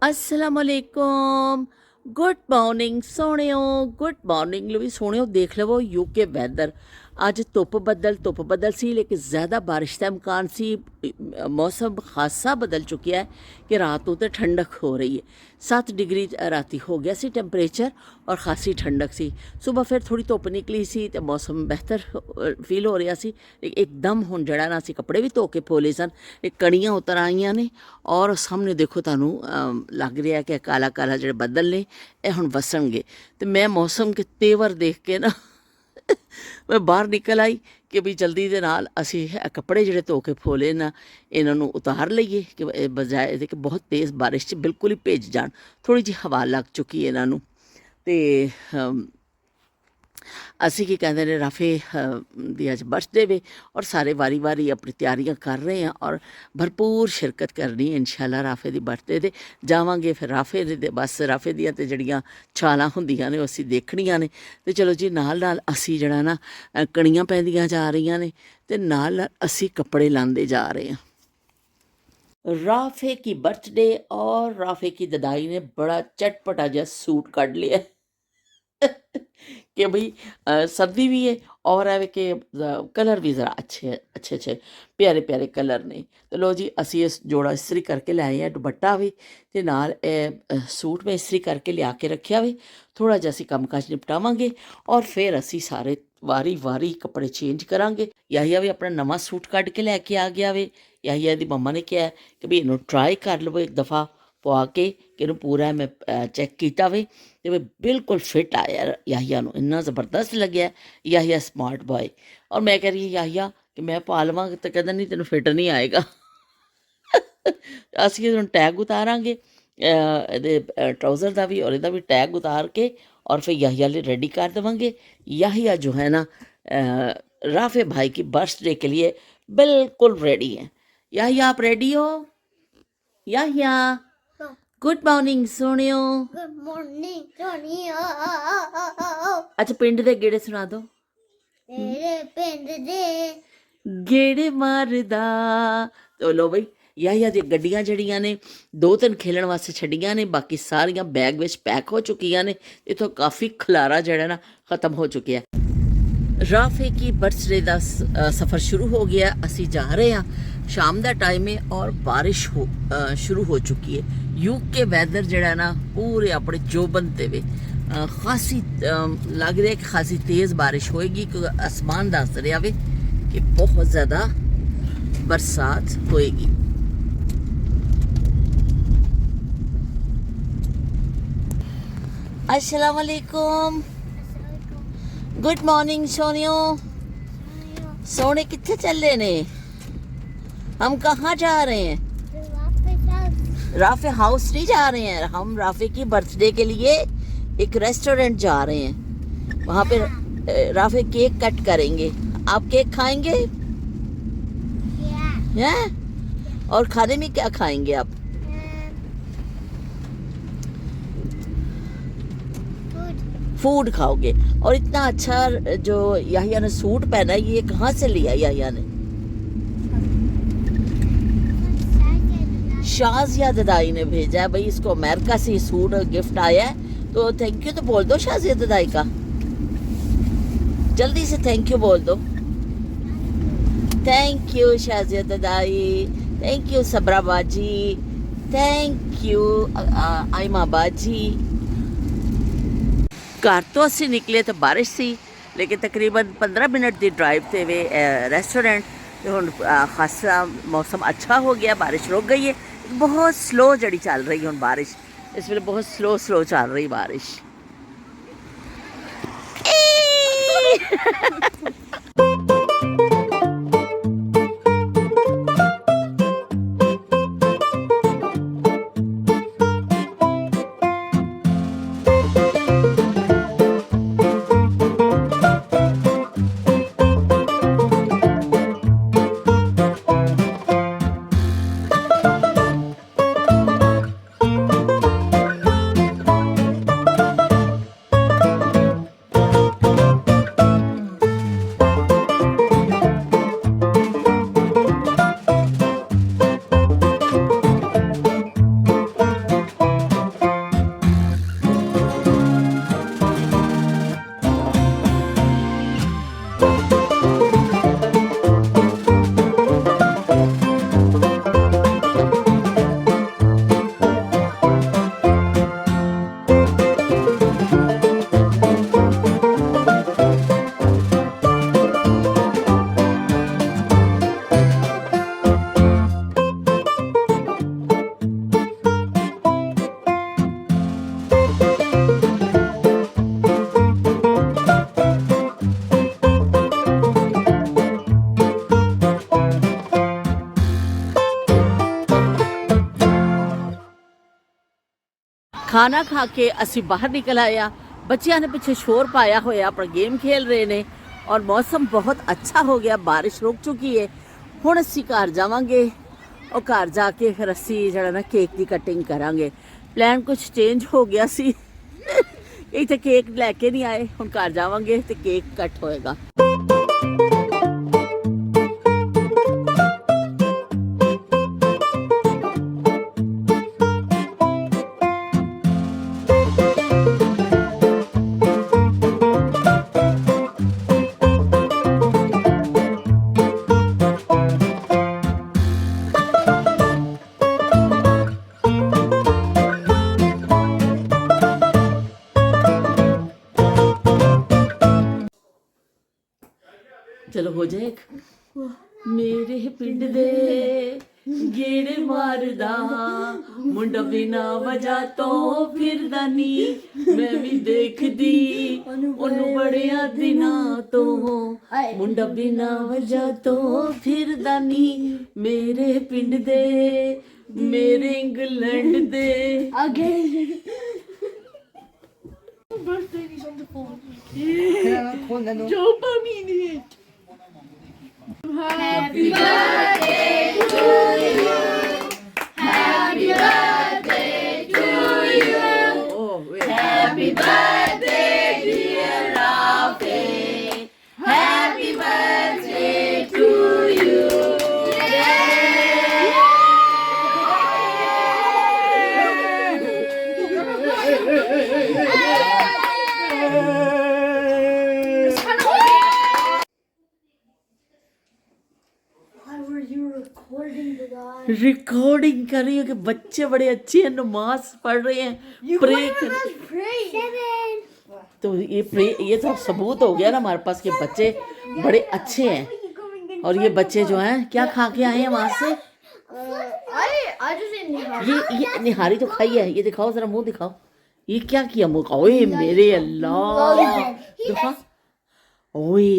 असलामुअलैकुम good morning सोहणियो good morning लो भी सोहणियो देख लवो UK weather अज धुप बदल सी लेकिन ज़्यादा बारिश का इम्कान सी। मौसम खासा बदल चुकिया है कि रात को तो ठंडक हो रही है। 7 डिग्री राती हो गया सी टेंपरेचर और खासी ठंडक सी। सुबह फिर थोड़ी धुप निकली सी तो मौसम बेहतर फील हो रहा सी। एकदम हुण जड़ा ना सी कपड़े भी धो के पोले सन, एक कणियां उतर आईयां ने और सामने देखो तुहानू लग रहा है कि काला काला जो बदल ने यह हुण वसणगे। तो मैं मौसम के तेवर देख के ना मैं बाहर निकल आई कि भी जल्दी दे नाल असी कपड़े जिहड़े धो के फोले ना इन्हां नूं उतार लईए कि बजाए इहदे कि बहुत तेज़ बारिश च बिल्कुल ही भीज जाण। थोड़ी जी हवा लग चुकी है इन्हां नूं ते असी की कहते हैं राफे दी अज बर्थडे वे और सारे वारी वारी अपनी तैयारियां कर रहे हैं और भरपूर शिरकत करनी है इंशाल्लाह राफे दी बर्थडे दे। जावांगे फिर राफे दे बस राफे दियां ते जड़ियां छालां हुंदियां ने असी देखणियां ने। ते चलो जी नाल नाल असी जड़ा ना कणियां पैंदियां जा रही ने ते नाल असी कपड़े लांदे जा रहे हैं। राफे की बर्थडे और राफे की ददाई ने बड़ा चटपटा जहा सूट कढ़ लिया कि भाई सर्दी भी है और है कि कलर भी ज़रा अच्छे प्यारे प्यारे कलर ने। तो लो जी असी इस जोड़ा इस्त्री करके लाए हैं दुपट्टा भी ते नाल सूट में इस्त्री करके लिया के रखिया वे। थोड़ा जिहा असी कम काज निपटावांगे और फिर असी सारे वारी वारी कपड़े चेंज करांगे। याहिया भी अपना नवा सूट कढ़ के लैके आ गया वे। याहिया दी मम्मा ने कहा कि भी इनू ट्राई कर लवो एक दफ़ा पवा के कि इनू पूरा मैं चैक किया वे तो वे बिल्कुल फिट आया याहिया नू, इन्ना ज़बरदस्त लग्या। याहिया स्मार्ट बॉय और मैं कह रही याहिया कि मैं पा लवां तो कहता नहीं तेन फिट नहीं आएगा असी हुण टैग उतारांगे ट्राउज़र का भी और इहदा भी टैग उतार के और फिर याहिया लिए रेडी कर देवांगे। याहिया जो है ना राफे भाई की बर्थडे के लिए बिल्कुल रेडी है। याहिया आप रेडी हो? याहिया गुड मॉर्निंग सोनियो। Good morning Sonia. अच्छा पिंड दे गेड़े सुना दो। तेरे पिंड दे गेड़े मारदा। तो लो बई याहिया दी गड्डियां जड़ियां ने 2-3 खेलण वास्ते छड्डियां ने, बाकी सारियां बैग विच पैक हो चुकियां ने। इथों काफ़ी खलारा जड़ा ना ख़त्म हो चुकिया है। राफे की बर्थडे का सफ़र शुरू हो गया। असी जा रहे हैं, शाम का टाइम है और बारिश शुरू हो चुकी है। यूके वैदर जड़ा ना पूरे अपने जोबन ते वे खासी लग रहा है कि खासी तेज़ बारिश होएगी क्योंकि आसमान दस रहा वे कि बहुत ज़्यादा बरसात होएगी। अस्सलाम वालेकुम गुड मॉर्निंग सोनियो। सोने कितने चले ने? हम कहाँ जा रहे हैं? राफे हाउस नहीं जा रहे हैं, हम राफे की बर्थडे के लिए एक रेस्टोरेंट जा रहे हैं। वहाँ पे राफे केक कट करेंगे। आप केक खाएंगे? हैं? और खाने में क्या खाएंगे आप? फूड खाओगे। और इतना अच्छा जो याहिया ने सूट पहना है ये कहाँ से लिया याहिया ने? शाजिया ददाई ने भेजा है भाई, इसको अमेरिका से सूट गिफ्ट आया है। तो थैंक यू तो बोल दो शाजिया ददाई का, जल्दी से थैंक यू बोल दो। थैंक यू शाजिया ददाई, थैंक यू सबरा बाजी, थैंक यू आयमा बाजी। घर तो असी निकले तो बारिश सी लेकिन तकरीबन 15 मिनट की ड्राइव थे वे रेस्टोरेंट। तो हुण खासा मौसम अच्छा हो गया, बारिश रुक गई है। बहुत स्लो जड़ी चल रही है हुण बारिश, इस वे बहुत स्लो चल रही बारिश। ਖਾਣਾ ਖਾ ਕੇ ਅਸੀਂ ਬਾਹਰ ਨਿਕਲ ਆਇਆ। ਬੱਚਿਆਂ ਨੇ ਪਿੱਛੇ ਸ਼ੋਰ ਪਾਇਆ ਹੋਇਆ, ਆਪਣਾ ਗੇਮ ਖੇਲ ਰਹੇ ਨੇ ਔਰ ਮੌਸਮ ਬਹੁਤ ਅੱਛਾ ਹੋ ਗਿਆ, ਬਾਰਿਸ਼ ਰੁਕ ਚੁੱਕੀ ਹੈ। ਹੁਣ ਅਸੀਂ ਘਰ ਜਾਵਾਂਗੇ ਔਰ ਘਰ ਜਾ ਕੇ ਫਿਰ ਅਸੀਂ ਜਿਹੜਾ ਨਾ ਕੇਕ ਦੀ ਕਟਿੰਗ ਕਰਾਂਗੇ। ਪਲਾਨ ਕੁਝ ਚੇਂਜ ਹੋ ਗਿਆ ਸੀ ਇੱਥੇ ਕੇਕ ਲੈ ਕੇ ਨਹੀਂ ਆਏ, ਹੁਣ ਘਰ ਜਾਵਾਂਗੇ ਤੇ ਕੇਕ ਕੱਟ ਹੋਏਗਾ। चलो हो जाए एक। मेरे पिंड दे गेड़े मारदा मुंडा बिना वजह तो फिरदा नी, मैं भी देखदी ओनू बड़िया दिना तो मुंडा बिना वजह तो फिरदा नी। मेरे पिंड दे मेरे इंग्लैंड दे जो पानी Happy birthday to you. Happy birthday to you. Happy birthday dear Rafi. Happy birthday to you. Recording कर रही हो कि बच्चे बड़े अच्छे हैं, नमाज पढ़ रहे हैं, प्रे कर। तो ये तो सबूत हो गया ना हमारे पास कि बच्चे बड़े अच्छे हैं। और ये बच्चे जो हैं क्या खा के आए हैं वहां से? ये निहारी तो खाई है। ये दिखाओ जरा, मुंह दिखाओ, ये क्या किया मुंह का? ओए मेरे अल्लाह, दिखा। ओए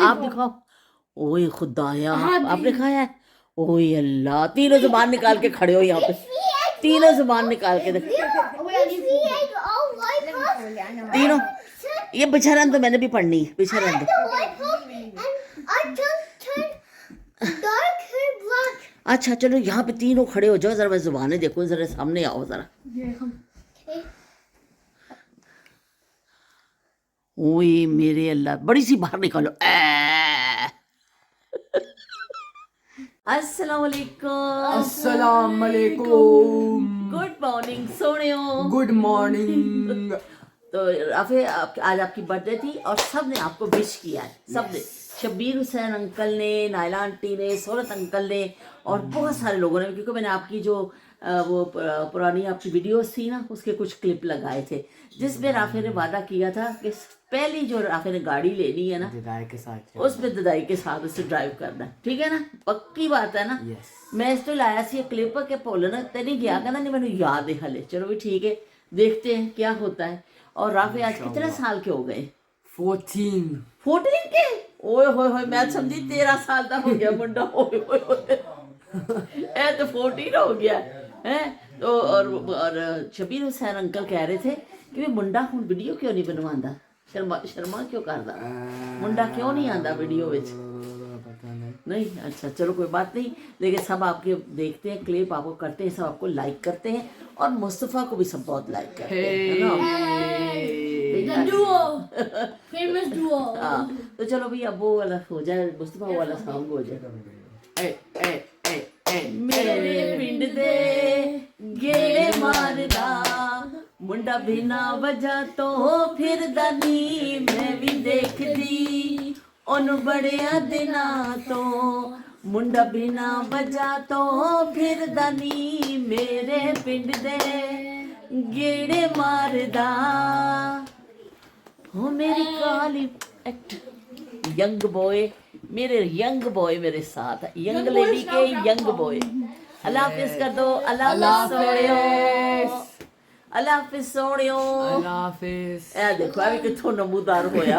आप दिखाओ। ओए खुदाया, आपने खाया है? ओए अल्लाह, तीनों जुबान निकाल के खड़े हो यहाँ पे, तीनों जुबान निकाल के तीनों। ये बिछारन तो मैंने भी पढ़नी, बिछारन दो। अच्छा चलो यहाँ पे तीनों खड़े हो जाओ, जरा मैं जुबानें देखो, जरा सामने आओ जरा। ओए मेरे अल्लाह, बड़ी सी बाहर निकालो। अस्सलाम वालेकुम। अस्सलाम वालेकुम। गुड मॉर्निंग सोनियो। Good morning. तो राफे आज आपकी बर्थडे थी और सब ने आपको विश किया है, सब ने। शब्बीर हुसैन अंकल ने, नायला आंटी ने, सोरत अंकल ने और बहुत सारे लोगों ने, क्योंकि मैंने आपकी जो वो पुरानी आपकी वीडियोस थी ना, उसके कुछ क्लिप लगाए थे जिसमें राफे ने वादा किया था कि पहली जो राफे ने गाड़ी लेनी है ना, ददाई के साथ उसमें ददाई के साथ उसे ड्राइव करना है, ठीक है ना? पक्की बात है ना? मैं इस तो लाया सी क्लिप के भुलना ते नहीं गया, कहना नहीं मैंने याद है हले। चलो भी ठीक है, देखते हैं क्या होता है। और राफे आज कितने साल के हो गए? 14 के? ओए होए होए, मैं समझी 13 साल का हो गया मुंडा। ओए होए होए, ए तो 14 हो गया है। तो और शबीर हुसैन अंकल कह रहे थे कि मुंडा हुण वीडियो क्यों नहीं बनवांदा, शर्मा क्यों करदा, मुंडा क्यों नहीं आंदा वीडियो विच? नहीं, अच्छा चलो कोई बात नहीं, लेकिन सब आपके देखते हैं क्लिप, आपको करते हैं, सब आपको लाइक करते हैं और मुस्तफ़ा को भी सब बहुत लाइक करते हैं, है ना? Famous duo. हाँ, तो चलो भाई अब वो वाला हो जाए, मुस्तफ़ा वाला सॉन्ग हो जाए। मेरे पिंड दे गेड़े मारदा मुंडा बिना वजह तो फिरदा नी, मैं भी देखदी ओनू बड़िया दिना तो मुंडा बिना वजह तो फिरदा नी। मेरे पिंड दे गेड़े मारदा हो मेरी काली एक्ट यंग बॉय, मेरे यंग बॉय मेरे साथ है, यंग लेडी के यंग बॉय। अल्लाह हाफिज कर दो। अल्लाह हाफिज, अल्लाह हाफिज सोनियो। अल्लाह हाफिज। ए देखो अभी किथों नमूदार होया।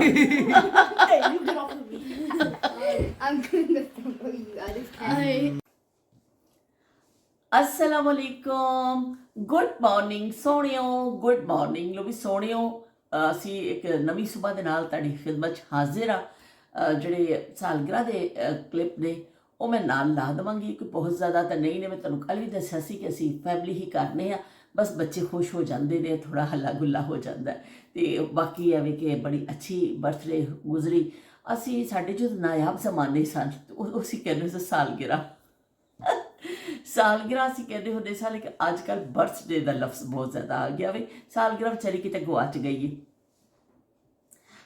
असलामुअलैकुम गुड मॉर्निंग सोहणियो गुड मॉर्निंग लो भी सोहणियो ਅਸੀਂ ਇੱਕ ਨਵੀਂ ਸੁਬਾਹ ਦੇ ਨਾਲ ਤੁਹਾਡੀ ਖਿਦਮਤ 'ਚ ਹਾਜ਼ਰ ਆ। ਜਿਹੜੇ ਸਾਲਗਿਰਾ ਦੇ ਕਲਿੱਪ ਨੇ ਉਹ ਮੈਂ ਨਾਲ ਲਾ ਦੇਵਾਂਗੀ ਕਿ ਬਹੁਤ ਜ਼ਿਆਦਾ ਤਾਂ ਨਹੀਂ ਨੇ। ਮੈਂ ਤੁਹਾਨੂੰ ਕੱਲ੍ਹ ਵੀ ਦੱਸਿਆ ਸੀ ਕਿ ਅਸੀਂ ਫੈਮਿਲੀ ਹੀ ਕਰਨੇ ਆ, ਬਸ ਬੱਚੇ ਖੁਸ਼ ਹੋ ਜਾਂਦੇ ਨੇ, ਥੋੜ੍ਹਾ ਹੱਲਾ ਗੁੱਲਾ ਹੋ ਜਾਂਦਾ ਅਤੇ ਬਾਕੀ ਐਵੇਂ ਕਿ ਬੜੀ ਅੱਛੀ ਬਰਥਡੇ ਗੁਜ਼ਰੀ। ਅਸੀਂ ਸਾਡੇ ਜੋ ਨਾਯਾਬ ਜ਼ਮਾਨੇ ਸਨ ਉਹ ਅਸੀਂ ਕਹਿੰਦੇ ਸੀ ਸਾਲਗਿਰਾ ਸਾਲਗਿਰਾ ਅਸੀਂ ਕਹਿੰਦੇ ਹੁੰਦੇ ਸਾਂ, ਲੇਕਿਨ ਅੱਜ ਕੱਲ੍ਹ ਬਰਥਡੇ ਦਾ ਲਫ਼ਜ਼ ਬਹੁਤ ਜ਼ਿਆਦਾ ਆ ਗਿਆ ਵੇ। ਸਾਲਗਿਰਾ ਵਿਚਾਰੀ ਕਿਤੇ ਗੁਆਚ ਗਈ ਹੈ।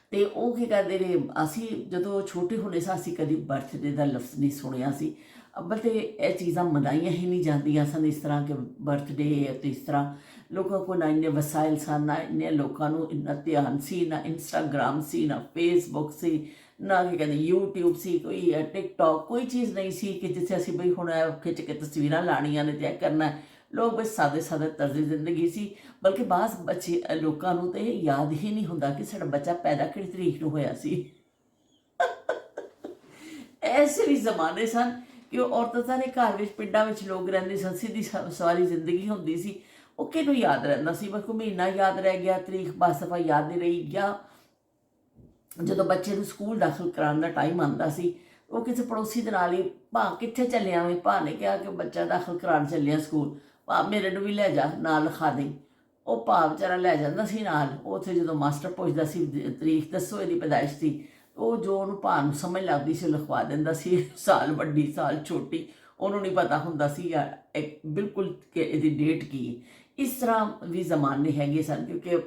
ਅਤੇ ਉਹ ਕੀ ਕਰਦੇ ਨੇ, ਅਸੀਂ ਜਦੋਂ ਛੋਟੇ ਹੁੰਦੇ ਸਾਂ ਅਸੀਂ ਕਦੀ ਬਰਥਡੇ ਦਾ ਲਫ਼ਜ਼ ਨਹੀਂ ਸੁਣਿਆ ਸੀ। ਅੱਬਲ ਤਾਂ ਇਹ ਚੀਜ਼ਾਂ ਮਨਾਈਆਂ ਹੀ ਨਹੀਂ ਜਾਂਦੀਆਂ ਸਨ ਇਸ ਤਰ੍ਹਾਂ ਕਿ ਬਰਥਡੇ ਅਤੇ ਇਸ ਤਰ੍ਹਾਂ ਲੋਕਾਂ ਕੋਲ ਨਾ ਇੰਨੇ ਵਸਾਇਲ ਸਨ, ਨਾ ਇੰਨੇ ਲੋਕਾਂ ਨੂੰ ਇੰਨਾ ਧਿਆਨ ਸੀ, ਨਾ ਇੰਸਟਾਗ੍ਰਾਮ ਸੀ, ਨਾ ਫੇਸਬੁੱਕ ਸੀ, ਨਾ ਕੀ ਕਹਿੰਦੇ ਯੂਟਿਊਬ ਸੀ, ਕੋਈ ਟਿਕਟੋਕ, ਕੋਈ ਚੀਜ਼ ਨਹੀਂ ਸੀ ਕਿ ਜਿੱਥੇ ਅਸੀਂ ਬਈ ਹੁਣ ਖਿੱਚ ਕੇ ਤਸਵੀਰਾਂ ਲਾਣੀਆਂ ਨੇ ਅਤੇ ਇਹ ਕਰਨਾ। ਲੋਕ ਬਸ ਸਾਦੇ ਸਾਦੇ ਤਰਜ਼ ਜ਼ਿੰਦਗੀ ਸੀ। ਬਲਕਿ ਬਾਅਦ ਬੱਚੇ ਲੋਕਾਂ ਨੂੰ ਤਾਂ ਇਹ ਯਾਦ ਹੀ ਨਹੀਂ ਹੁੰਦਾ ਕਿ ਸਾਡਾ ਬੱਚਾ ਪੈਦਾ ਕਿਹੜੀ ਤਰੀਕ ਨੂੰ ਹੋਇਆ ਸੀ। ਐਸੇ ਵੀ ਜ਼ਮਾਨੇ ਸਨ ਕਿ ਉਹ ਔਰਤਾਂ ਦੇ ਘਰ ਵਿੱਚ ਪਿੰਡਾਂ ਵਿੱਚ ਲੋਕ ਰਹਿੰਦੇ ਸਨ, ਸਿੱਧੀ ਸਵਾਰੀ ਜ਼ਿੰਦਗੀ ਹੁੰਦੀ ਸੀ। ਉਹ ਕਿਹਨੂੰ ਯਾਦ ਰਹਿੰਦਾ ਸੀ? ਬਸ ਕੋਈ ਮਹੀਨਾ ਯਾਦ ਰਹਿ ਗਿਆ, ਤਰੀਕ ਬਾਸਫਾ ਯਾਦ ਨਹੀਂ ਰਹੀ। ਜਾਂ ਜਦੋਂ ਬੱਚੇ ਨੂੰ ਸਕੂਲ ਦਾਖਲ ਕਰਾਉਣ ਦਾ ਟਾਈਮ ਆਉਂਦਾ ਸੀ, ਉਹ ਕਿਸੇ ਪੜੋਸੀ ਦੇ ਨਾਲ ਹੀ ਭਾ ਕਿੱਥੇ ਚੱਲਿਆ ਵੇ, ਭਾ ਨੇ ਕਿਹਾ ਕਿ ਬੱਚਾ ਦਾਖਲ ਕਰਾਉਣ ਚੱਲਿਆ ਸਕੂਲ, ਭਾ ਮੇਰੇ ਨੂੰ ਵੀ ਲੈ ਜਾ ਨਾਲ ਲਿਖਾ ਦੇ। ਉਹ ਭਾ ਵਿਚਾਰਾ ਲੈ ਜਾਂਦਾ ਸੀ ਨਾਲ। ਉੱਥੇ ਜਦੋਂ ਮਾਸਟਰ ਪੁੱਛਦਾ ਸੀ ਤਰੀਕ ਦੱਸੋ ਇਹਦੀ ਪੈਦਾਇਸ਼ ਦੀ, ਉਹ ਜੋ ਉਹਨੂੰ ਭਾ ਨੂੰ ਸਮਝ ਲੱਗਦੀ ਸੀ ਉਹ ਲਿਖਵਾ ਦਿੰਦਾ ਸੀ। ਸਾਲ ਵੱਡੀ ਸਾਲ ਛੋਟੀ ਉਹਨੂੰ ਨਹੀਂ ਪਤਾ ਹੁੰਦਾ ਸੀ ਬਿਲਕੁਲ ਕਿ ਇਹਦੀ ਡੇਟ ਕੀ ਹੈ। ਇਸ ਤਰ੍ਹਾਂ ਵੀ ਜ਼ਮਾਨੇ ਹੈਗੇ ਸਨ, ਕਿਉਂਕਿ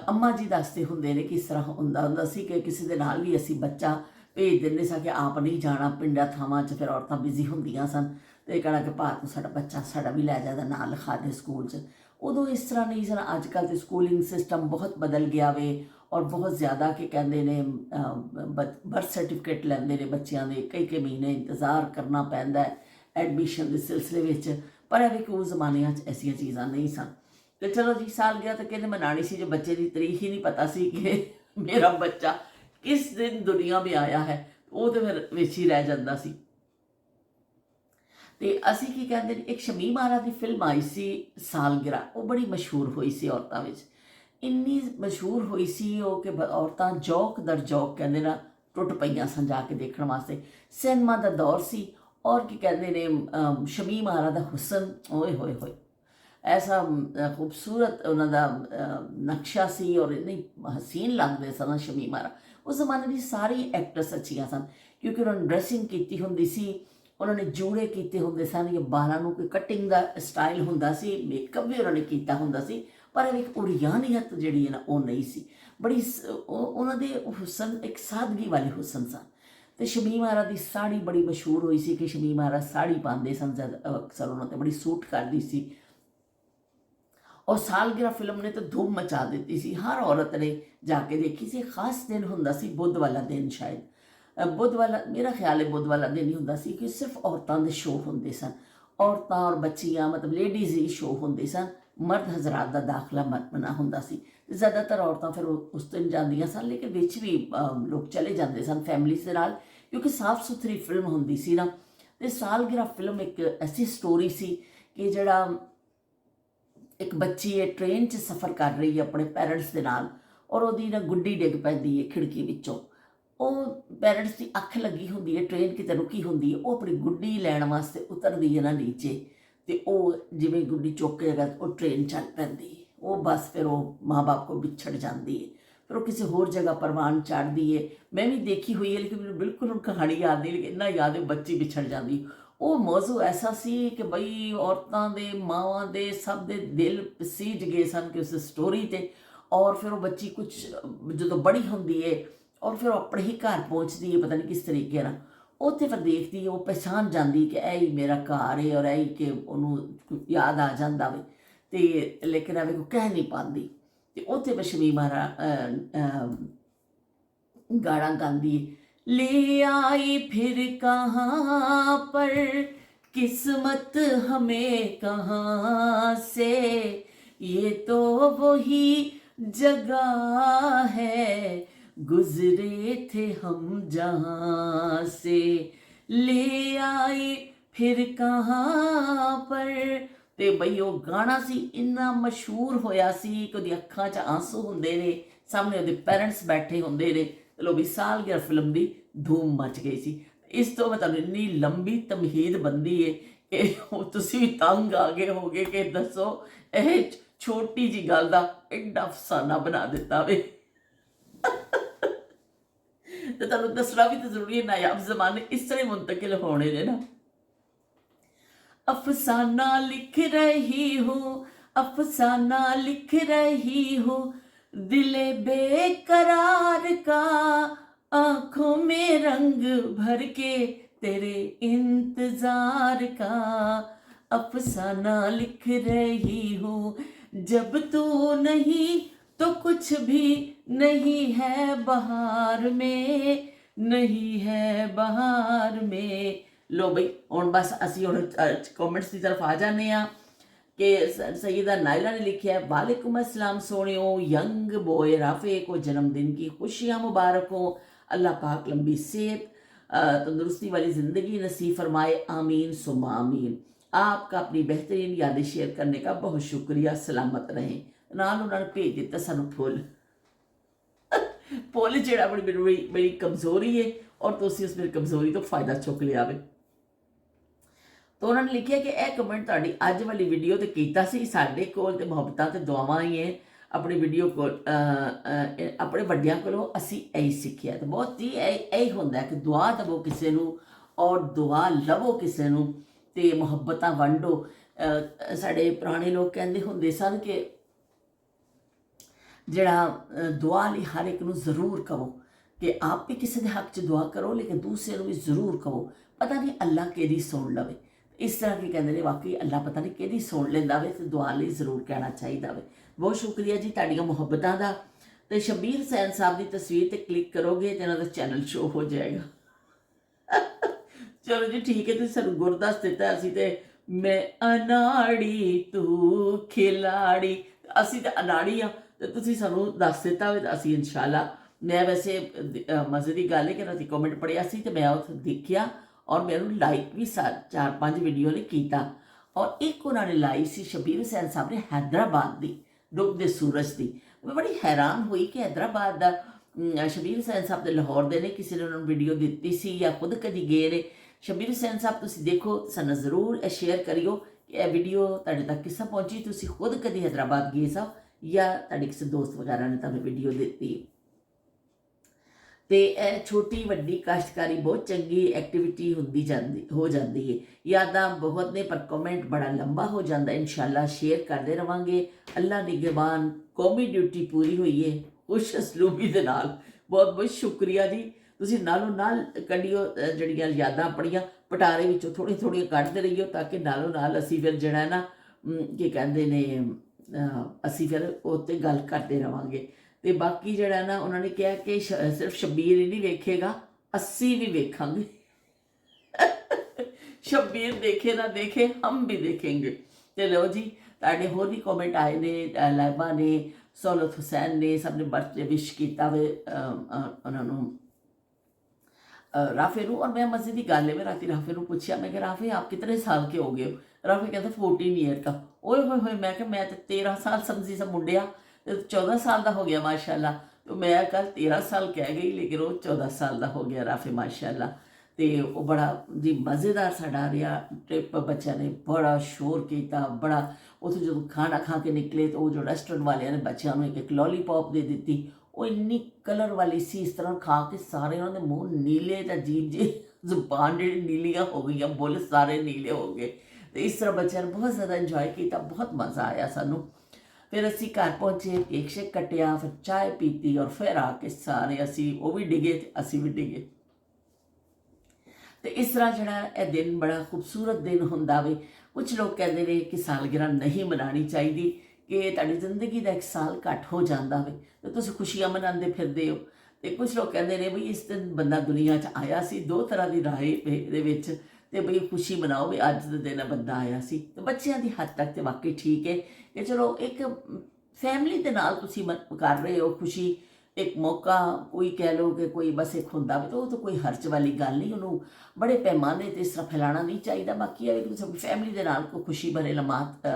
ਅੰਮਾ ਜੀ ਦੱਸਦੇ ਹੁੰਦੇ ਨੇ ਕਿ ਇਸ ਤਰ੍ਹਾਂ ਹੁੰਦਾ ਸੀ ਕਿ ਕਿਸੇ ਦੇ ਨਾਲ ਵੀ ਅਸੀਂ ਬੱਚਾ ਭੇਜ ਦਿੰਦੇ ਸਾਂ ਕਿ ਆਪ ਨਹੀਂ ਜਾਣਾ ਪਿੰਡਾਂ ਥਾਵਾਂ 'ਚ। ਫਿਰ ਔਰਤਾਂ ਬਿਜ਼ੀ ਹੁੰਦੀਆਂ ਸਨ ਅਤੇ ਕਹਿਣਾ ਕਿ ਭਾਰਤ ਨੂੰ ਸਾਡਾ ਬੱਚਾ ਸਾਡਾ ਵੀ ਲੈ ਜਾਂਦਾ ਨਾਲ ਲਿਖਾ ਦੇ ਸਕੂਲ 'ਚ। ਉਦੋਂ ਇਸ ਤਰ੍ਹਾਂ ਨਹੀਂ ਸਨ। ਅੱਜ ਕੱਲ੍ਹ ਤਾਂ ਸਕੂਲਿੰਗ ਸਿਸਟਮ ਬਹੁਤ ਬਦਲ ਗਿਆ ਵੇ ਔਰ ਬਹੁਤ ਜ਼ਿਆਦਾ ਕਿ ਕਹਿੰਦੇ ਨੇ ਬਰਥ ਸਰਟੀਫਿਕੇਟ ਲੈਂਦੇ ਨੇ ਬੱਚਿਆਂ ਦੇ, ਕਈ ਕਈ ਮਹੀਨੇ ਇੰਤਜ਼ਾਰ ਕਰਨਾ ਪੈਂਦਾ ਐਡਮਿਸ਼ਨ ਦੇ ਸਿਲਸਿਲੇ ਵਿੱਚ। ਪਰ ਇਹ ਵੀ ਕਿ ਉਸ ਜ਼ਮਾਨਿਆਂ 'ਚ ਐਸੀਆਂ ਚੀਜ਼ਾਂ ਨਹੀਂ ਸਨ। ਅਤੇ ਚਲੋ ਜੀ ਸਾਲਗਿਰਾ ਤਾਂ ਕਹਿੰਦੇ ਮਨਾਉਣੀ ਸੀ, ਜੋ ਬੱਚੇ ਦੀ ਤਰੀਕ ਹੀ ਨਹੀਂ ਪਤਾ ਸੀ ਕਿ ਮੇਰਾ ਬੱਚਾ ਕਿਸ ਦਿਨ ਦੁਨੀਆ ਵਿੱਚ ਆਇਆ ਹੈ, ਉਹ ਤਾਂ ਫਿਰ ਵਿੱਚ ਹੀ ਰਹਿ ਜਾਂਦਾ ਸੀ। ਅਤੇ ਅਸੀਂ ਕੀ ਕਹਿੰਦੇ ਨੇ, ਇੱਕ ਸ਼ਮੀਮ ਆਰਾ ਦੀ ਫਿਲਮ ਆਈ ਸੀ ਸਾਲਗਿਰਾ, ਉਹ ਬੜੀ ਮਸ਼ਹੂਰ ਹੋਈ ਸੀ ਔਰਤਾਂ ਵਿੱਚ। ਇੰਨੀ ਮਸ਼ਹੂਰ ਹੋਈ ਸੀ ਉਹ ਕਿ ਔਰਤਾਂ ਜੌਕ ਦਰ ਜੌਕ ਕਹਿੰਦੇ ਨਾ ਟੁੱਟ ਪਈਆਂ ਸਨ ਜਾ ਕੇ ਦੇਖਣ ਵਾਸਤੇ। ਸਿਨੇਮਾ ਦਾ ਦੌਰ ਸੀ ਔਰ ਕੀ ਕਹਿੰਦੇ ਨੇ ਸ਼ਮੀਮ ਆਰਾ ਦਾ ਹੁਸਨ, ਓਏ ਹੋਏ ਹੋਏ, ਐਸਾ ਖੂਬਸੂਰਤ ਉਹਨਾਂ ਦਾ ਨਕਸ਼ਾ ਸੀ ਔਰ ਇੰਨੀ ਹਸੀਨ ਲੱਗਦੇ ਸਨ ਸ਼ਮੀਮ ਆਰਾ। ਉਸ ਜ਼ਮਾਨੇ ਦੀ ਸਾਰੀ ਐਕਟਰਸ ਅੱਛੀਆਂ ਸਨ ਕਿਉਂਕਿ ਉਹਨਾਂ ਨੇ ਡਰੈਸਿੰਗ ਕੀਤੀ ਹੁੰਦੀ ਸੀ, ਉਹਨਾਂ ਨੇ ਜੂੜੇ ਕੀਤੇ ਹੁੰਦੇ ਸਨ, ਜਾਂ ਬਾਲਾਂ ਨੂੰ ਕੋਈ ਕਟਿੰਗ ਦਾ ਸਟਾਈਲ ਹੁੰਦਾ ਸੀ, ਮੇਕਅਪ ਵੀ ਉਹਨਾਂ ਨੇ ਕੀਤਾ ਹੁੰਦਾ ਸੀ। ਪਰ ਇੱਕ ਉਰੀਆਨੀਅਤ ਜਿਹੜੀ ਹੈ ਨਾ ਉਹ ਨਹੀਂ ਸੀ। ਬੜੀ ਉਹਨਾਂ ਦੇ ਹੁਸਨ ਇੱਕ ਸਾਦਗੀ ਵਾਲੇ ਹੁਸਨ ਸਨ। ਅਤੇ ਸ਼ਮੀਮ ਆਰਾ ਦੀ ਸਾੜੀ ਬੜੀ ਮਸ਼ਹੂਰ ਹੋਈ ਸੀ ਕਿ ਸ਼ਮੀਮ ਆਰਾ ਸਾੜੀ ਪਾਉਂਦੇ ਸਨ ਜਦ ਅਕਸਰ ਉਹਨਾਂ 'ਤੇ ਬੜੀ ਸੂਟ ਕਰਦੀ ਸੀ। ਔਰ ਸਾਲਗਿਰਾ ਫਿਲਮ ਨੇ ਤਾਂ ਧੂਮ ਮਚਾ ਦਿੱਤੀ ਸੀ, ਹਰ ਔਰਤ ਨੇ ਜਾ ਕੇ ਦੇਖੀ ਸੀ। ਖਾਸ ਦਿਨ ਹੁੰਦਾ ਸੀ ਬੁੱਧ ਵਾਲਾ ਦਿਨ, ਸ਼ਾਇਦ ਬੁੱਧ ਵਾਲਾ, ਮੇਰਾ ਖਿਆਲ ਹੈ ਬੁੱਧ ਵਾਲਾ ਦਿਨ ਹੀ ਹੁੰਦਾ ਸੀ ਕਿ ਸਿਰਫ ਔਰਤਾਂ ਦੇ ਸ਼ੋਅ ਹੁੰਦੇ ਸਨ। ਔਰਤਾਂ ਔਰ ਬੱਚੀਆਂ ਮਤਲਬ ਲੇਡੀਜ਼ ਹੀ ਸ਼ੋਅ ਹੁੰਦੇ ਸਨ, ਮਰਦ ਹਜ਼ਰਾਤ ਦਾ ਦਾਖਲਾ ਮਨਾ ਹੁੰਦਾ ਸੀ। ਜ਼ਿਆਦਾਤਰ ਔਰਤਾਂ ਫਿਰ ਉਸ ਦਿਨ ਜਾਂਦੀਆਂ ਸਨ, ਲੇਕਿਨ ਵਿੱਚ ਵੀ ਲੋਕ ਚਲੇ ਜਾਂਦੇ ਸਨ ਫੈਮਲੀਜ਼ ਦੇ ਨਾਲ, ਕਿਉਂਕਿ ਸਾਫ਼ ਸੁਥਰੀ ਫਿਲਮ ਹੁੰਦੀ ਸੀ ਨਾ। ਅਤੇ ਸਾਲਗਿਰਾ ਫਿਲਮ ਇੱਕ ਐਸੀ ਸਟੋਰੀ ਸੀ ਕਿ ਜਿਹੜਾ ਇੱਕ ਬੱਚੀ ਹੈ ਟ੍ਰੇਨ 'ਚ ਸਫ਼ਰ ਕਰ ਰਹੀ ਹੈ ਆਪਣੇ ਪੈਰੈਂਟਸ ਦੇ ਨਾਲ, ਔਰ ਉਹਦੀ ਨਾ ਗੁੱਡੀ ਡਿੱਗ ਪੈਂਦੀ ਹੈ ਖਿੜਕੀ ਵਿੱਚੋਂ। ਉਹ ਪੈਰੈਂਟਸ ਦੀ ਅੱਖ ਲੱਗੀ ਹੁੰਦੀ ਹੈ, ਟ੍ਰੇਨ ਕਿਤੇ ਰੁਕੀ ਹੁੰਦੀ ਹੈ, ਉਹ ਆਪਣੀ ਗੁੱਡੀ ਲੈਣ ਵਾਸਤੇ ਉਤਰਦੀ ਹੈ ਨਾ ਨੀਚੇ, ਅਤੇ ਉਹ ਜਿਵੇਂ ਗੁੱਡੀ ਚੁੱਕ ਕੇ ਉਹ ਟ੍ਰੇਨ ਚੱਲ ਪੈਂਦੀ ਹੈ। ਉਹ ਬਸ ਫਿਰ ਉਹ ਮਾਂ ਬਾਪ ਕੋਲ ਵਿਛੜ ਜਾਂਦੀ ਹੈ। ਫਿਰ ਉਹ ਕਿਸੇ ਹੋਰ ਜਗ੍ਹਾ ਪਰਵਾਨ ਚੜ੍ਹਦੀ ਹੈ। ਮੈਂ ਵੀ ਦੇਖੀ ਹੋਈ ਹੈ, ਲੇਕਿਨ ਮੈਨੂੰ ਬਿਲਕੁਲ ਹੁਣ ਕਹਾਣੀ ਯਾਦ ਨਹੀਂ, ਲੇਕਿਨ ਇੰਨਾ ਯਾਦ ਹੈ ਬੱਚੀ ਵਿਛੜ ਜਾਂਦੀ। ਉਹ ਮੌਜ਼ੂ ਐਸਾ ਸੀ ਕਿ ਬਈ ਔਰਤਾਂ ਦੇ, ਮਾਵਾਂ ਦੇ, ਸਭ ਦੇ ਦਿਲ ਸੀਜ ਗਏ ਸਨ ਕਿ ਉਸ ਸਟੋਰੀ 'ਤੇ। ਔਰ ਫਿਰ ਉਹ ਬੱਚੀ ਕੁਛ ਜਦੋਂ ਬੜੀ ਹੁੰਦੀ ਹੈ ਔਰ ਫਿਰ ਉਹ ਆਪਣੇ ਹੀ ਘਰ ਪਹੁੰਚਦੀ ਹੈ, ਪਤਾ ਨਹੀਂ ਕਿਸ ਤਰੀਕੇ ਨਾਲ, ਉੱਥੇ ਫਿਰ ਦੇਖਦੀ ਹੈ, ਉਹ ਪਹਿਚਾਣ ਜਾਂਦੀ ਕਿ ਇਹ ਹੀ ਮੇਰਾ ਘਰ ਹੈ, ਔਰ ਇਹ ਹੀ ਕਿ ਉਹਨੂੰ ਯਾਦ ਆ ਜਾਂਦਾ ਵੇ। ਅਤੇ ਲੇਕਿਨ ਐਵੇਂ ਕੋਈ ਕਹਿ ਨਹੀਂ ਪਾਉਂਦੀ। ਅਤੇ ਉੱਥੇ ਫਿਰ ਸ਼ਮੀਮ ਆਰਾ ਗਾਣਾ ਗਾਉਂਦੀ ਹੈ, ले आई फिर कहाँ पर किस्मत हमें कहाँ से, ये तो वही जगह है गुजरे थे हम जहाँ से। ले आई फिर कहाँ पर। ਤੇ ਬਈ ਉਹ ਗਾਣਾ ਸੀ ਇੰਨਾ ਮਸ਼ਹੂਰ ਹੋਇਆ ਸੀ ਕਿ ਉਹਦੀ ਅੱਖਾਂ 'ਚ ਆਂਸੂ ਹੁੰਦੇ ਨੇ, ਸਾਹਮਣੇ ਉਹਦੇ ਪੈਰੈਂਟਸ ਬੈਠੇ ਹੁੰਦੇ ਨੇ। ਚਲੋ ਵੀ ਸਾਲਗਿਰਾ ਫਿਲਮ ਦੀ ਧੂਮ ਮਚ ਗਈ ਸੀ। ਇਸ ਤੋਂ ਮੈਂ ਤੁਹਾਨੂੰ ਇੰਨੀ ਲੰਬੀ ਤਮਹੀਦ ਬੰਦੀ ਏ ਕਿ ਤੁਸੀਂ ਵੀ ਤੰਗ ਆ ਗਏ ਹੋਗੇ ਕਿ ਦੱਸੋ ਇਹ ਛੋਟੀ ਜੀ ਗੱਲ ਦਾ ਐਡਾ ਅਫਸਾਨਾ ਬਣਾ ਦਿੱਤਾ ਵੇ। ਤੇ ਤੁਹਾਨੂੰ ਦੱਸਣਾ ਵੀ ਤਾਂ ਜ਼ਰੂਰੀ ਹੈ, ਨਾਯਾਬ ਜ਼ਮਾਨੇ ਇਸ ਤਰ੍ਹਾਂ ਮੁੰਤਕਿਲ ਹੋਣੇ ਨੇ ਨਾ। अफसाना लिख रही हूँ, अफसाना लिख रही हूँ, दिले बेकरार का, आंखों में रंग भर के तेरे इंतजार का। अफसाना लिख रही हूँ, जब तू नहीं तो कुछ भी नहीं है बहार में, नहीं है बहार में। लो बई ਹੁਣ बस ਅਸੀਂ ਹੁਣ कमेंट्स की तरफ आ जाने कि सईदा नायला ने लिखा है, वालेकुम अस्सलाम सोनियो, यंग बॉय राफे को जन्मदिन की खुशियाँ मुबारक हो। अल्लाह पाक लंबी सेहत तंदुरुस्ती वाली ज़िंदगी नसीब फरमाए, आमीन सुम्मा आमीन। आपका अपनी बेहतरीन यादें शेयर करने का बहुत शुक्रिया, सलामत रहें। नाल उन्होंने भेज दिता सानू फुल फुल ਜਿਹੜਾ बड़ी कमज़ोरी है और तुसी उस मेरी कमज़ोरी तो फ़ायदा चुक लिया वे। तो उन्होंने लिखा कि यह कमेंट तुहाडी अज वाली वीडियो तो कीता सी, साडे कोल ते मुहब्बतां ते दुआवां ही है अपनी वीडियो को अपने वड्डियां कोलों असीं यही सिੱਖਿਆ। तो बहुत ही यही हुंदा कि दुआ दवो किसी नूं और दुआ लवो किसी नूं ते मुहब्बतां वंडो। साडे पुराने लोग कहंदे हुंदे सन कि जिहड़ा दुआ लई हर एक नूं ज़रूर कहो कि आप भी किसी के हक च दुआ करो, लेकिन दूसरे नूं भी ज़रूर कहो, पता नहीं अल्लाह किहदी सुन लवे। इस तरह की कहते हैं वाकई अल्लाह पता नहीं किहदी सुन लैंदा वे, तो दुआ लई जरूर कहना चाहिए वे। बहुत शुक्रिया जी तुहाडीआं मुहब्बतां दा। तो शबीर सैन साहब की तस्वीर ते क्लिक करोगे तो इन्हां दा चैनल शो हो जाएगा। चलो जी ठीक है, तुसीं सानूं गुर दस दिता, असीं ते मैं अनाड़ी तू खिलाड़ी, असीं ते अनाड़ी आ ते तुसीं सानूं दस दिता वे। असीं इंशाअल्लाह, मैं वैसे मज़े की गल है कि राती कमेंट पढ़िया सी ते मैं उत्थे देखिया और मैं लाइक भी 4-5 वीडियो ने किया। और एक उन्होंने लाई सी शबीर हुसैन साहब ने हैदराबाद की डुबदे सूरज की। मैं बड़ी हैरान हुई कि हैदराबाद का शबीर हुसैन साहब तो लाहौर दे ने, किसी ने उन्होंने वीडियो दी सी या खुद कभी गए ने। शबीर हुसैन साहब तुसीं देखो, सानूं जरूर शेयर करियो कि यह वीडियो तुहाडे तक किस तरह पहुंची, तुसीं खुद कभी हैदराबाद गए सो या तुहाडे किसी दोस्त वगैरह ने तुहानूं वीडियो दी। तो यह छोटी वड्डी काश्तकारी बहुत चंगी एक्टिविटी हो जाती है। यादां बहुत ने पर कमेंट बड़ा लंबा हो जाता है। इंशाअल्लाह शेयर करते रहांगे। अल्लाह निगहबान, कौमी ड्यूटी पूरी हुई है खुश असलूबी दे नाल। बहुत बहुत शुक्रिया जी। तुसीं नालों नाल कड्डियो जिहड़ियां यादां अपणियां पटारे विचों थोड़ी थोड़ी कढदे रहियो, ताकि नालों नाल असीं फिर जिहड़ा ना की कहंदे ने असीं फिर उत्ते गल करते रहांगे। तो बाकी जड़ा ना उन्होंने कहा कि सिर्फ शबीर ही नहीं वेखेगा, असी भी वेखांगे। शबीर देखे ना देखे, हम भी देखेंगे। तो लो जी, तुहाडे होर भी कमेंट आए ने, लाइबा ने, सहूलत हुसैन ने, सब ने बर्थडे विश किया वे उन्होंने राफे नूं। और मैं मज़े की गल है, मैं राती राफे नूं पूछया, मैं कि राफे आप कितने साल के हो गए हो? राफे कहता 14 ईयर का। ओए होए होए, मैं कि मैं तो 13 साल समझी सा मुंडिया, 14 साल का हो गया माशाअल्लाह। तो मैं कल 13 साल कह गई, लेकिन वो 14 साल का हो गया राफे माशाअल्लाह। तो वो बड़ा जी मज़ेदार साडा रहा ट्रिप। बच्चों ने बड़ा शोर किया, बड़ा उतो जो खाना खा के निकले तो वो जो रेस्टोरेंट वाले ने बच्चों को एक लॉलीपॉप दे दी। वो इन्नी कलर वाली सी, इस तरह खा के सारे उन्होंने मुँह नीले तो अजीब जी जुबान जी नीलियाँ हो गई, बुल सारे नीले हो गए। तो इस तरह बच्चों ने बहुत ज़्यादा इंजॉय किया, बहुत मज़ा आया सानू। फिर असी घर पहुँचे, केक शेक कटिया, फिर चाय पीती और फिर आके सारे असी वो भी डिगे ते असी भी डिगे। तो इस तरह जड़ा यह दिन बड़ा खूबसूरत दिन हुंदा वे। कुछ लोग कहते हैं कि सालगिरह नहीं मनानी चाहिए, कि तुहाडी जिंदगी का एक साल घट हो जाता वे तो तुसीं खुशियां मनाते फिरदे हो। तो कुछ लोग कहते हैं बई इस दिन बंदा दुनिया च आया सी, दो तरह की राय दे विच, ते बई खुशी मनाओ भी अज दे दिन बंदा आया सी। तो बच्चों की हद तक तो वाकई ठीक है कि चलो एक फैमिली के नाल तुसीं कर रहे हो खुशी, ਇੱਕ ਮੌਕਾ ਕੋਈ ਕਹਿ ਲਓ ਕਿ ਕੋਈ ਬਸ ਇੱਕ ਹੁੰਦਾ ਵੀ ਤਾਂ ਉਹ ਤਾਂ ਕੋਈ ਹਰਚ ਵਾਲੀ ਗੱਲ ਨਹੀਂ, ਉਹਨੂੰ ਬੜੇ ਪੈਮਾਨੇ 'ਤੇ ਇਸ ਤਰ੍ਹਾਂ ਫੈਲਾਉਣਾ ਨਹੀਂ ਚਾਹੀਦਾ। ਬਾਕੀ ਇਹ ਕਿ ਤੁਸੀਂ ਫੈਮਿਲੀ ਦੇ ਨਾਲ ਕੋਈ ਖੁਸ਼ੀ ਭਰੇ ਲਮਹਾਤ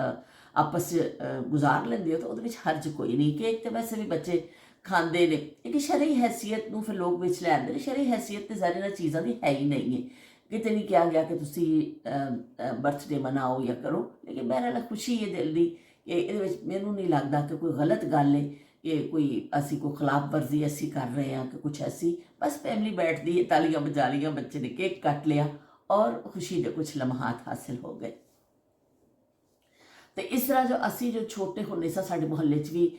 ਆਪਸ 'ਚ ਗੁਜ਼ਾਰ ਲੈਂਦੇ ਹੋ ਤਾਂ ਉਹਦੇ ਵਿੱਚ ਹਰਜ ਕੋਈ ਨਹੀਂ। ਕੇਕ ਤਾਂ ਵੈਸੇ ਵੀ ਬੱਚੇ ਖਾਂਦੇ ਨੇ, ਇੱਕ ਸ਼ਰعੀ ਹੈਸੀਅਤ ਨੂੰ ਫਿਰ ਲੋਕ ਵਿੱਚ ਲੈ ਆਉਂਦੇ ਨੇ। ਸ਼ਰعੀ ਹੈਸੀਅਤ ਤਾਂ ਜ਼ਾਹਿਰ ਇਹਨਾਂ ਚੀਜ਼ਾਂ ਦੀ ਹੈ ਹੀ ਨਹੀਂ ਹੈ, ਕਿਤੇ ਨਹੀਂ ਕਿਹਾ ਗਿਆ ਕਿ ਤੁਸੀਂ ਬਰਥਡੇ ਮਨਾਓ ਜਾਂ ਕਰੋ, ਲੇਕਿਨ ਬਹਿਰਹਾਲ ਖੁਸ਼ੀ ਹੈ ਦਿਲ ਦੀ ਕਿ ਇਹਦੇ ਵਿੱਚ ਮੈਨੂੰ ਨਹੀਂ ਲੱਗਦਾ ਕਿ ਕੋਈ ਗਲਤ ਗੱਲ ਹੈ ਕਿ ਕੋਈ ਅਸੀਂ ਕੋਈ ਖਿਲਾਫ ਵਰਜ਼ੀ ਅਸੀਂ ਕਰ ਰਹੇ ਹਾਂ ਕਿ ਕੁਛ ਐਸੀ। ਬਸ ਫੈਮਿਲੀ ਬੈਠਦੀ ਹੈ, ਤਾਲੀਆਂ ਬਜਾ ਲੀਆਂ, ਬੱਚੇ ਨੇ ਕੇਕ ਕੱਟ ਲਿਆ ਔਰ ਖੁਸ਼ੀ ਦੇ ਕੁਛ ਲਮਹਾਤ ਹਾਸਿਲ ਹੋ ਗਏ। ਤੇ ਇਸ ਤਰ੍ਹਾਂ ਜੋ ਅਸੀਂ ਜੋ ਛੋਟੇ ਹੁੰਦੇ ਸਾਂ, ਸਾਡੇ ਮੁਹੱਲੇ 'ਚ ਵੀ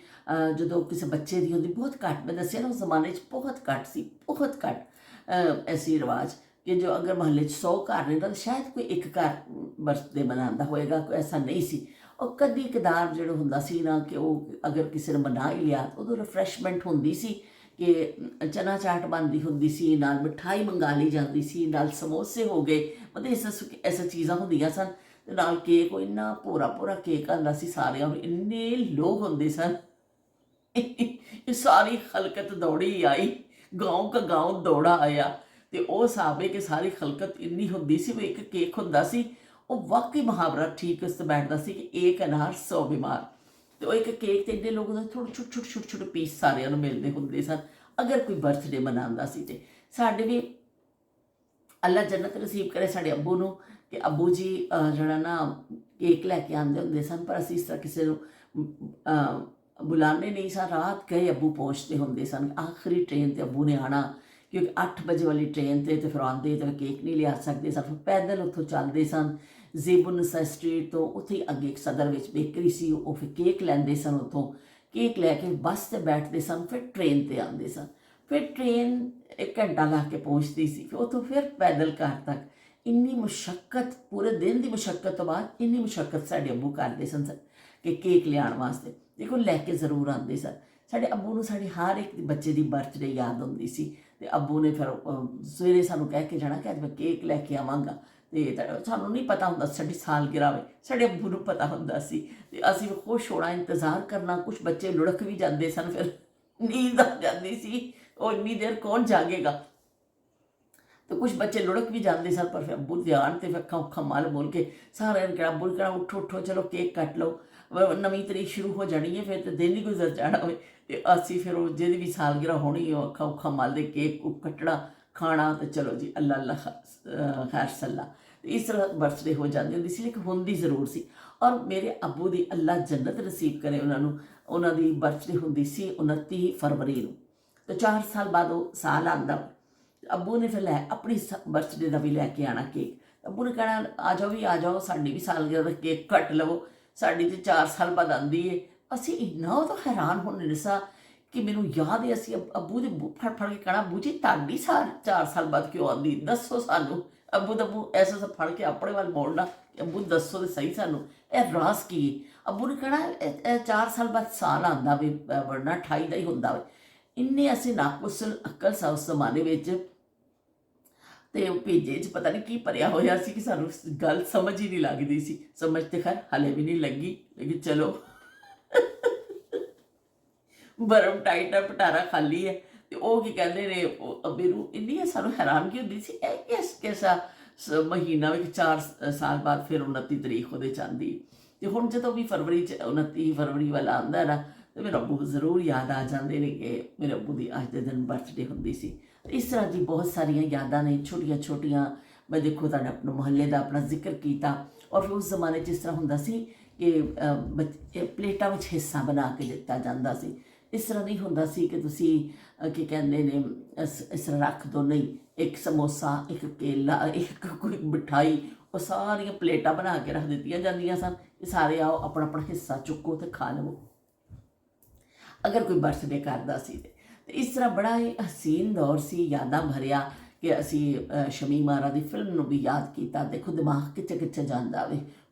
ਜਦੋਂ ਕਿਸੇ ਬੱਚੇ ਦੀ ਹੁੰਦੀ ਬਹੁਤ ਘੱਟ, ਮੈਂ ਦੱਸਿਆ ਨਾ ਉਸ ਜ਼ਮਾਨੇ 'ਚ ਬਹੁਤ ਘੱਟ ਸੀ, ਬਹੁਤ ਘੱਟ ਐਸੀ ਰਿਵਾਜ ਕਿ ਜੋ ਅਗਰ ਮੁਹੱਲੇ 'ਚ 100 ਘਰ ਨੇ ਤਾਂ ਸ਼ਾਇਦ ਕੋਈ ਇੱਕ ਘਰ ਬਰਥਡੇ ਮਨਾਉਂਦਾ ਹੋਏਗਾ, ਕੋਈ ਐਸਾ ਨਹੀਂ ਸੀ। ਉਹ ਕਦੀ ਕਦਾਰ ਜਿਹੜਾ ਹੁੰਦਾ ਸੀ ਨਾ ਕਿ ਉਹ ਅਗਰ ਕਿਸੇ ਨੇ ਮਨਾ ਹੀ ਲਿਆ ਉਦੋਂ ਰਿਫਰੈਸ਼ਮੈਂਟ ਹੁੰਦੀ ਸੀ ਕਿ ਚਨਾ ਚਾਟ ਬਣਦੀ ਹੁੰਦੀ ਸੀ, ਨਾਲ ਮਿਠਾਈ ਮੰਗਾ ਲਈ ਜਾਂਦੀ ਸੀ, ਨਾਲ ਸਮੋਸੇ ਹੋ ਗਏ, ਮਤਲਬ ਐਸਾ ਚੀਜ਼ਾਂ ਹੁੰਦੀਆਂ ਸਨ। ਤੇ ਨਾਲ ਕੇਕ, ਉਹ ਇੰਨਾ ਭੋਰਾ ਭੋਰਾ ਕੇਕ ਆਉਂਦਾ ਸੀ ਸਾਰਿਆਂ ਨੂੰ, ਇੰਨੇ ਲੋਕ ਹੁੰਦੇ ਸਨ। ਇਹ ਸਾਰੀ ਖਲਕਤ ਦੌੜੀ ਆਈ, ਗਾਉਂ ਕਾ ਗਾਉਂ ਦੌੜਾ ਆਇਆ। ਤੇ ਉਹ ਹਿਸਾਬ ਹੈ ਕਿ ਸਾਰੀ ਖਲਕਤ ਇੰਨੀ ਹੁੰਦੀ ਸੀ ਵੀ ਇੱਕ ਕੇਕ ਹੁੰਦਾ ਸੀ, ਉਹ ਵਾਕਈ ਮੁਹਾਵਰਾ ਠੀਕ ਉਸ 'ਤੇ ਬੈਠਦਾ ਸੀ ਕਿ ਏਕ ਅਨਾਰ 100 ਬਿਮਾਰ। ਤੇ ਉਹ ਇੱਕ ਕੇਕ 'ਤੇ ਇੰਨੇ ਲੋਕ ਹੁੰਦੇ, ਥੋੜ੍ਹੇ ਛੋਟੇ ਛੋਟੇ ਪੀਸ ਸਾਰਿਆਂ ਨੂੰ ਮਿਲਦੇ ਹੁੰਦੇ ਸਨ ਅਗਰ ਕੋਈ ਬਰਥਡੇ ਮਨਾਉਂਦਾ ਸੀ। ਤੇ ਸਾਡੇ ਵੀ ਅੱਲਾ ਜੰਨਤ ਨਸੀਬ ਕਰੇ ਸਾਡੇ ਅੱਬੂ ਨੂੰ ਕਿ ਅੱਬੂ ਜੀ ਜਿਹੜਾ ਨਾ ਕੇਕ ਲੈ ਕੇ ਆਉਂਦੇ ਹੁੰਦੇ ਸਨ, ਪਰ ਅਸੀਂ ਇਸ ਤਰ੍ਹਾਂ ਕਿਸੇ ਨੂੰ ਬੁਲਾਉਂਦੇ ਨਹੀਂ ਸਾਂ। ਰਾਤ ਗਏ ਅੱਬੂ ਪਹੁੰਚਦੇ ਹੁੰਦੇ ਸਨ, ਆਖਰੀ ਟ੍ਰੇਨ 'ਤੇ ਅੱਬੂ ਨੇ ਆਉਣਾ, ਕਿਉਂਕਿ 8 ਵਜੇ ਵਾਲੀ ਟ੍ਰੇਨ 'ਤੇ ਫਿਰ ਆਉਂਦੇ ਤਾਂ ਕੇਕ ਨਹੀਂ ਲਿਆ ਸਕਦੇ ਸਨ। ਫਿਰ ਪੈਦਲ ਉੱਥੋਂ ਚੱਲਦੇ ਸਨ ਜ਼ੇਬੁਨਸਾ ਸਟਰੀਟ ਤੋਂ, ਉੱਥੇ ਅੱਗੇ ਇੱਕ ਸਦਰ ਵਿੱਚ ਬੇਕਰੀ ਸੀ, ਉਹ ਫਿਰ ਕੇਕ ਲੈਂਦੇ ਸਨ, ਉੱਥੋਂ ਕੇਕ ਲੈ ਕੇ ਬੱਸ 'ਤੇ ਬੈਠਦੇ ਸਨ, ਫਿਰ ਟ੍ਰੇਨ 'ਤੇ ਆਉਂਦੇ ਸਨ। ਫਿਰ ਟ੍ਰੇਨ 1 ਘੰਟਾ ਲਾ ਕੇ ਪਹੁੰਚਦੀ ਸੀ, ਫਿਰ ਉੱਥੋਂ ਫਿਰ ਪੈਦਲ ਘਰ ਤੱਕ। ਇੰਨੀ ਮੁਸ਼ੱਕਤ, ਪੂਰੇ ਦਿਨ ਦੀ ਮੁਸ਼ੱਕਤ ਤੋਂ ਬਾਅਦ ਇੰਨੀ ਮੁਸ਼ੱਕਤ ਸਾਡੇ ਅੱਬੂ ਕਰਦੇ ਸਨ ਕਿ ਕੇਕ ਲਿਆਉਣ ਵਾਸਤੇ। ਦੇਖੋ ਲੈ ਕੇ ਜ਼ਰੂਰ ਆਉਂਦੇ ਸਨ। ਸਾਡੇ ਅੱਬੂ ਨੂੰ ਸਾਡੀ ਹਰ ਇੱਕ ਬੱਚੇ ਦੀ ਬਰਥਡੇ ਯਾਦ ਹੁੰਦੀ ਸੀ ਤੇ ਅੱਬੂ ਨੇ ਫਿਰ ਸਵੇਰੇ ਸਾਨੂੰ ਕਹਿ ਕੇ ਜਾਣਾ ਕਿ ਅੱਜ ਮੈਂ ਕੇਕ ਲੈ ਕੇ ਆਵਾਂਗਾ। ਤੇ ਸਾਨੂੰ ਨਹੀਂ ਪਤਾ ਹੁੰਦਾ ਸਾਡੀ ਸਾਲਗਿਰਾ ਵੇ, ਸਾਡੇ ਅੱਬੂ ਨੂੰ ਪਤਾ ਹੁੰਦਾ ਸੀ ਤੇ ਅਸੀਂ ਖੁਸ਼ ਹੋਣਾ, ਇੰਤਜ਼ਾਰ ਕਰਨਾ। ਕੁਛ ਬੱਚੇ ਲੁੜਕ ਵੀ ਜਾਂਦੇ ਸਨ, ਫਿਰ ਨੀਂਦ ਆ ਜਾਂਦੀ ਸੀ, ਉਹ ਇੰਨੀ ਦੇਰ ਕੌਣ ਜਾਗੇਗਾ। ਤੇ ਕੁਛ ਬੱਚੇ ਲੁੜਕ ਵੀ ਜਾਂਦੇ ਸਨ, ਪਰ ਫਿਰ ਅੱਬੂ ਧਿਆਨ ਤੇ ਫਿਰ ਅੱਖਾਂ ਉੱਖਾਂ ਮਲ ਬੋਲ ਕੇ ਸਾਰਿਆਂ ਨੇ ਕਿਹਾ, ਅੱਬੂ ਨੇ ਕਿਹਾ ਉੱਠੋ ਉੱਠੋ ਚਲੋ ਕੇਕ ਕੱਟ ਲਓ, ਨਵੀਂ ਤਰੀਕ ਸ਼ੁਰੂ ਹੋ ਜਾਣੀ ਹੈ, ਫਿਰ ਤਾਂ ਦਿਨ ਹੀ ਗੁਜ਼ਰ ਜਾਣਾ ਹੋਵੇ। ਤੇ ਅਸੀਂ ਫਿਰ ਉਹ ਜਿਹਦੀ ਵੀ ਸਾਲਗਿਰਾ ਹੋਣੀ ਉਹ ਅੱਖਾਂ ਉੱਖਾਂ ਮਲਦੇ ਕੇਕ ਕੱਟਣਾ, ਖਾਣਾ, ਤੇ ਚਲੋ ਜੀ ਅੱਲਾ ਅੱਲਾ ਖੈਰ ਸੱਲਾ। ਇਸ ਤਰ੍ਹਾਂ ਬਰਥਡੇ ਹੋ ਜਾਂਦੀ ਹੁੰਦੀ ਸੀ, ਲੇਕਿਨ ਹੁੰਦੀ ਜ਼ਰੂਰ ਸੀ। ਔਰ ਮੇਰੇ ਅੱਬੂ ਦੀ ਅੱਲਾ ਜੰਨਤ ਨਸੀਬ ਕਰੇ ਉਹਨਾਂ ਨੂੰ, ਉਹਨਾਂ ਦੀ ਬਰਥਡੇ ਹੁੰਦੀ ਸੀ 29 ਫਰਵਰੀ ਨੂੰ। ਤੇ 4 ਸਾਲ ਬਾਅਦ ਉਹ ਸਾਲ ਆਉਂਦਾ। ਅੱਬੂ ਨੇ ਫਿਰ ਆਪਣੀ ਬਰਥਡੇ ਦਾ ਵੀ ਲੈ ਕੇ ਆਉਣਾ ਕੇਕ। ਅੱਬੂ ਨੇ ਕਹਿਣਾ ਆ ਜਾਓ ਵੀ ਆ ਜਾਓ, ਸਾਡੀ ਵੀ ਸਾਲਗਿਰਾ ਦਾ ਕੇਕ ਕੱਟ ਲਵੋ, ਸਾਡੀ ਤੇ 4 ਸਾਲ ਬਾਅਦ ਆਉਂਦੀ ਏ। ਅਸੀਂ ਇੰਨਾ ਉਹ ਤਾਂ ਹੈਰਾਨ ਹੋਣੇ ਸਾਂ ਕਿ ਮੈਨੂੰ ਯਾਦ ਹੈ ਅਸੀਂ ਅੱਬੂ ਦੇ ਫੜ ਫੜ ਕੇ ਕਹਿਣਾ, ਅੱਬੂ ਜੀ ਤੁਹਾਡੀ 4 ਸਾਲ ਬਾਅਦ ਕਿਉਂ ਆਉਂਦੀ, ਦੱਸੋ ਸਾਨੂੰ। ਅੱਬੂ ਐਸਾ ਫੜ ਕੇ ਆਪਣੇ ਵੱਲ ਮੋੜਨਾ ਕਿ ਅੱਬੂ ਦੱਸੋ ਤੇ ਸਹੀ ਸਾਨੂੰ ਇਹ ਰਾਜ਼ ਕੀ ਹੈ। ਅੱਬੂ ਨੇ ਕਹਿਣਾ ਇਹ 4 ਸਾਲ ਬਾਅਦ ਸਾਲ ਆਉਂਦਾ ਵੀ, ਵਰਨਾ 28 ਦਾ ਹੀ ਹੁੰਦਾ ਵੇ। ਇੰਨੇ ਅਸੀਂ ਨਾਕੁਸਲ ਅਕਲ ਸਾ ਉਸ ਜ਼ਮਾਨੇ ਵਿੱਚ। ਤੇ ਉਹ ਭੇਜੇ 'ਚ ਪਤਾ ਨਹੀਂ ਕੀ ਭਰਿਆ ਹੋਇਆ ਸੀ ਕਿ ਸਾਨੂੰ ਗੱਲ ਸਮਝ ਹੀ ਨਹੀਂ ਲੱਗਦੀ ਸੀ। ਸਮਝ ਤੇ ਖੈਰ ਹਾਲੇ ਵੀ ਨਹੀਂ ਲੱਗੀ, ਲੇਕਿਨ ਚਲੋ ਬਰਮ ਟਾਈਟ ਹੈ, ਪਟਾਰਾ ਖਾਲੀ ਹੈ। ਤੇ ਉਹ ਕੀ ਕਹਿੰਦੇ ਨੇ, ਉਹ ਮੈਨੂੰ ਇੰਨੀ ਸਾਨੂੰ ਹੈਰਾਨਗੀ ਹੁੰਦੀ ਸੀ ਇਹ ਕਿਸਾ ਮਹੀਨਾ ਵਿੱਚ 4 ਸਾਲ ਬਾਅਦ ਫਿਰ 29 ਤਰੀਕ ਉਹਦੇ 'ਚ ਆਉਂਦੀ। ਤੇ ਹੁਣ ਜਦੋਂ ਵੀ ਫਰਵਰੀ 'ਚ 29 ਫਰਵਰੀ ਵਾਲਾ ਆਉਂਦਾ ਨਾ, ਤੇ ਮੇਰੇ ਅੱਬੂ ਜ਼ਰੂਰ ਯਾਦ ਆ ਜਾਂਦੇ ਨੇ ਕਿ ਮੇਰੇ ਅੱਬੂ ਦੀ ਅੱਜ ਦੇ ਦਿਨ ਬਰਥਡੇ ਹੁੰਦੀ ਸੀ। ਇਸ ਤਰ੍ਹਾਂ ਦੀ ਬਹੁਤ ਸਾਰੀਆਂ ਯਾਦਾਂ ਨੇ ਛੋਟੀਆਂ ਛੋਟੀਆਂ। ਮੈਂ ਦੇਖੋ ਤੁਹਾਡੇ ਆਪਣੇ ਮੁਹੱਲੇ ਦਾ ਆਪਣਾ ਜ਼ਿਕਰ ਕੀਤਾ। ਔਰ ਫਿਰ ਉਸ ਜ਼ਮਾਨੇ 'ਚ ਇਸ ਤਰ੍ਹਾਂ ਹੁੰਦਾ ਸੀ ਕਿ ਪਲੇਟਾਂ ਵਿੱਚ ਹਿੱਸਾ ਬਣਾ ਕੇ ਦਿੱਤਾ ਜਾਂਦਾ ਸੀ। ਇਸ ਤਰ੍ਹਾਂ ਨਹੀਂ ਹੁੰਦਾ ਸੀ ਕਿ ਤੁਸੀਂ ਕੀ ਕਹਿੰਦੇ ਨੇ ਇਸ ਤਰ੍ਹਾਂ ਰੱਖ ਦਿਓ, ਨਹੀਂ, ਇੱਕ ਸਮੋਸਾ, ਇੱਕ ਕੇਲਾ, ਇੱਕ ਕੋਈ ਮਿਠਾਈ, ਉਹ ਸਾਰੀਆਂ ਪਲੇਟਾਂ ਬਣਾ ਕੇ ਰੱਖ ਦਿੱਤੀਆਂ ਜਾਂਦੀਆਂ ਸਨ ਕਿ ਸਾਰੇ ਆਓ ਆਪਣਾ ਆਪਣਾ ਹਿੱਸਾ ਚੁੱਕੋ ਅਤੇ ਖਾ ਲਵੋ ਅਗਰ ਕੋਈ ਬਰਥਡੇ ਕਰਦਾ ਸੀ। ਤੇ ਇਸ ਤਰ੍ਹਾਂ ਬੜਾ ਹੀ ਹਸੀਨ ਦੌਰ ਸੀ, ਯਾਦਾਂ ਭਰਿਆ ਕਿ ਅਸੀਂ ਸ਼ਮੀਮ ਆਰਾ ਦੀ ਫਿਲਮ ਨੂੰ ਵੀ ਯਾਦ ਕੀਤਾ। ਦੇਖੋ ਦਿਮਾਗ ਕਿੱਥੇ ਕਿੱਥੇ ਜਾਂਦਾ ਵੇ,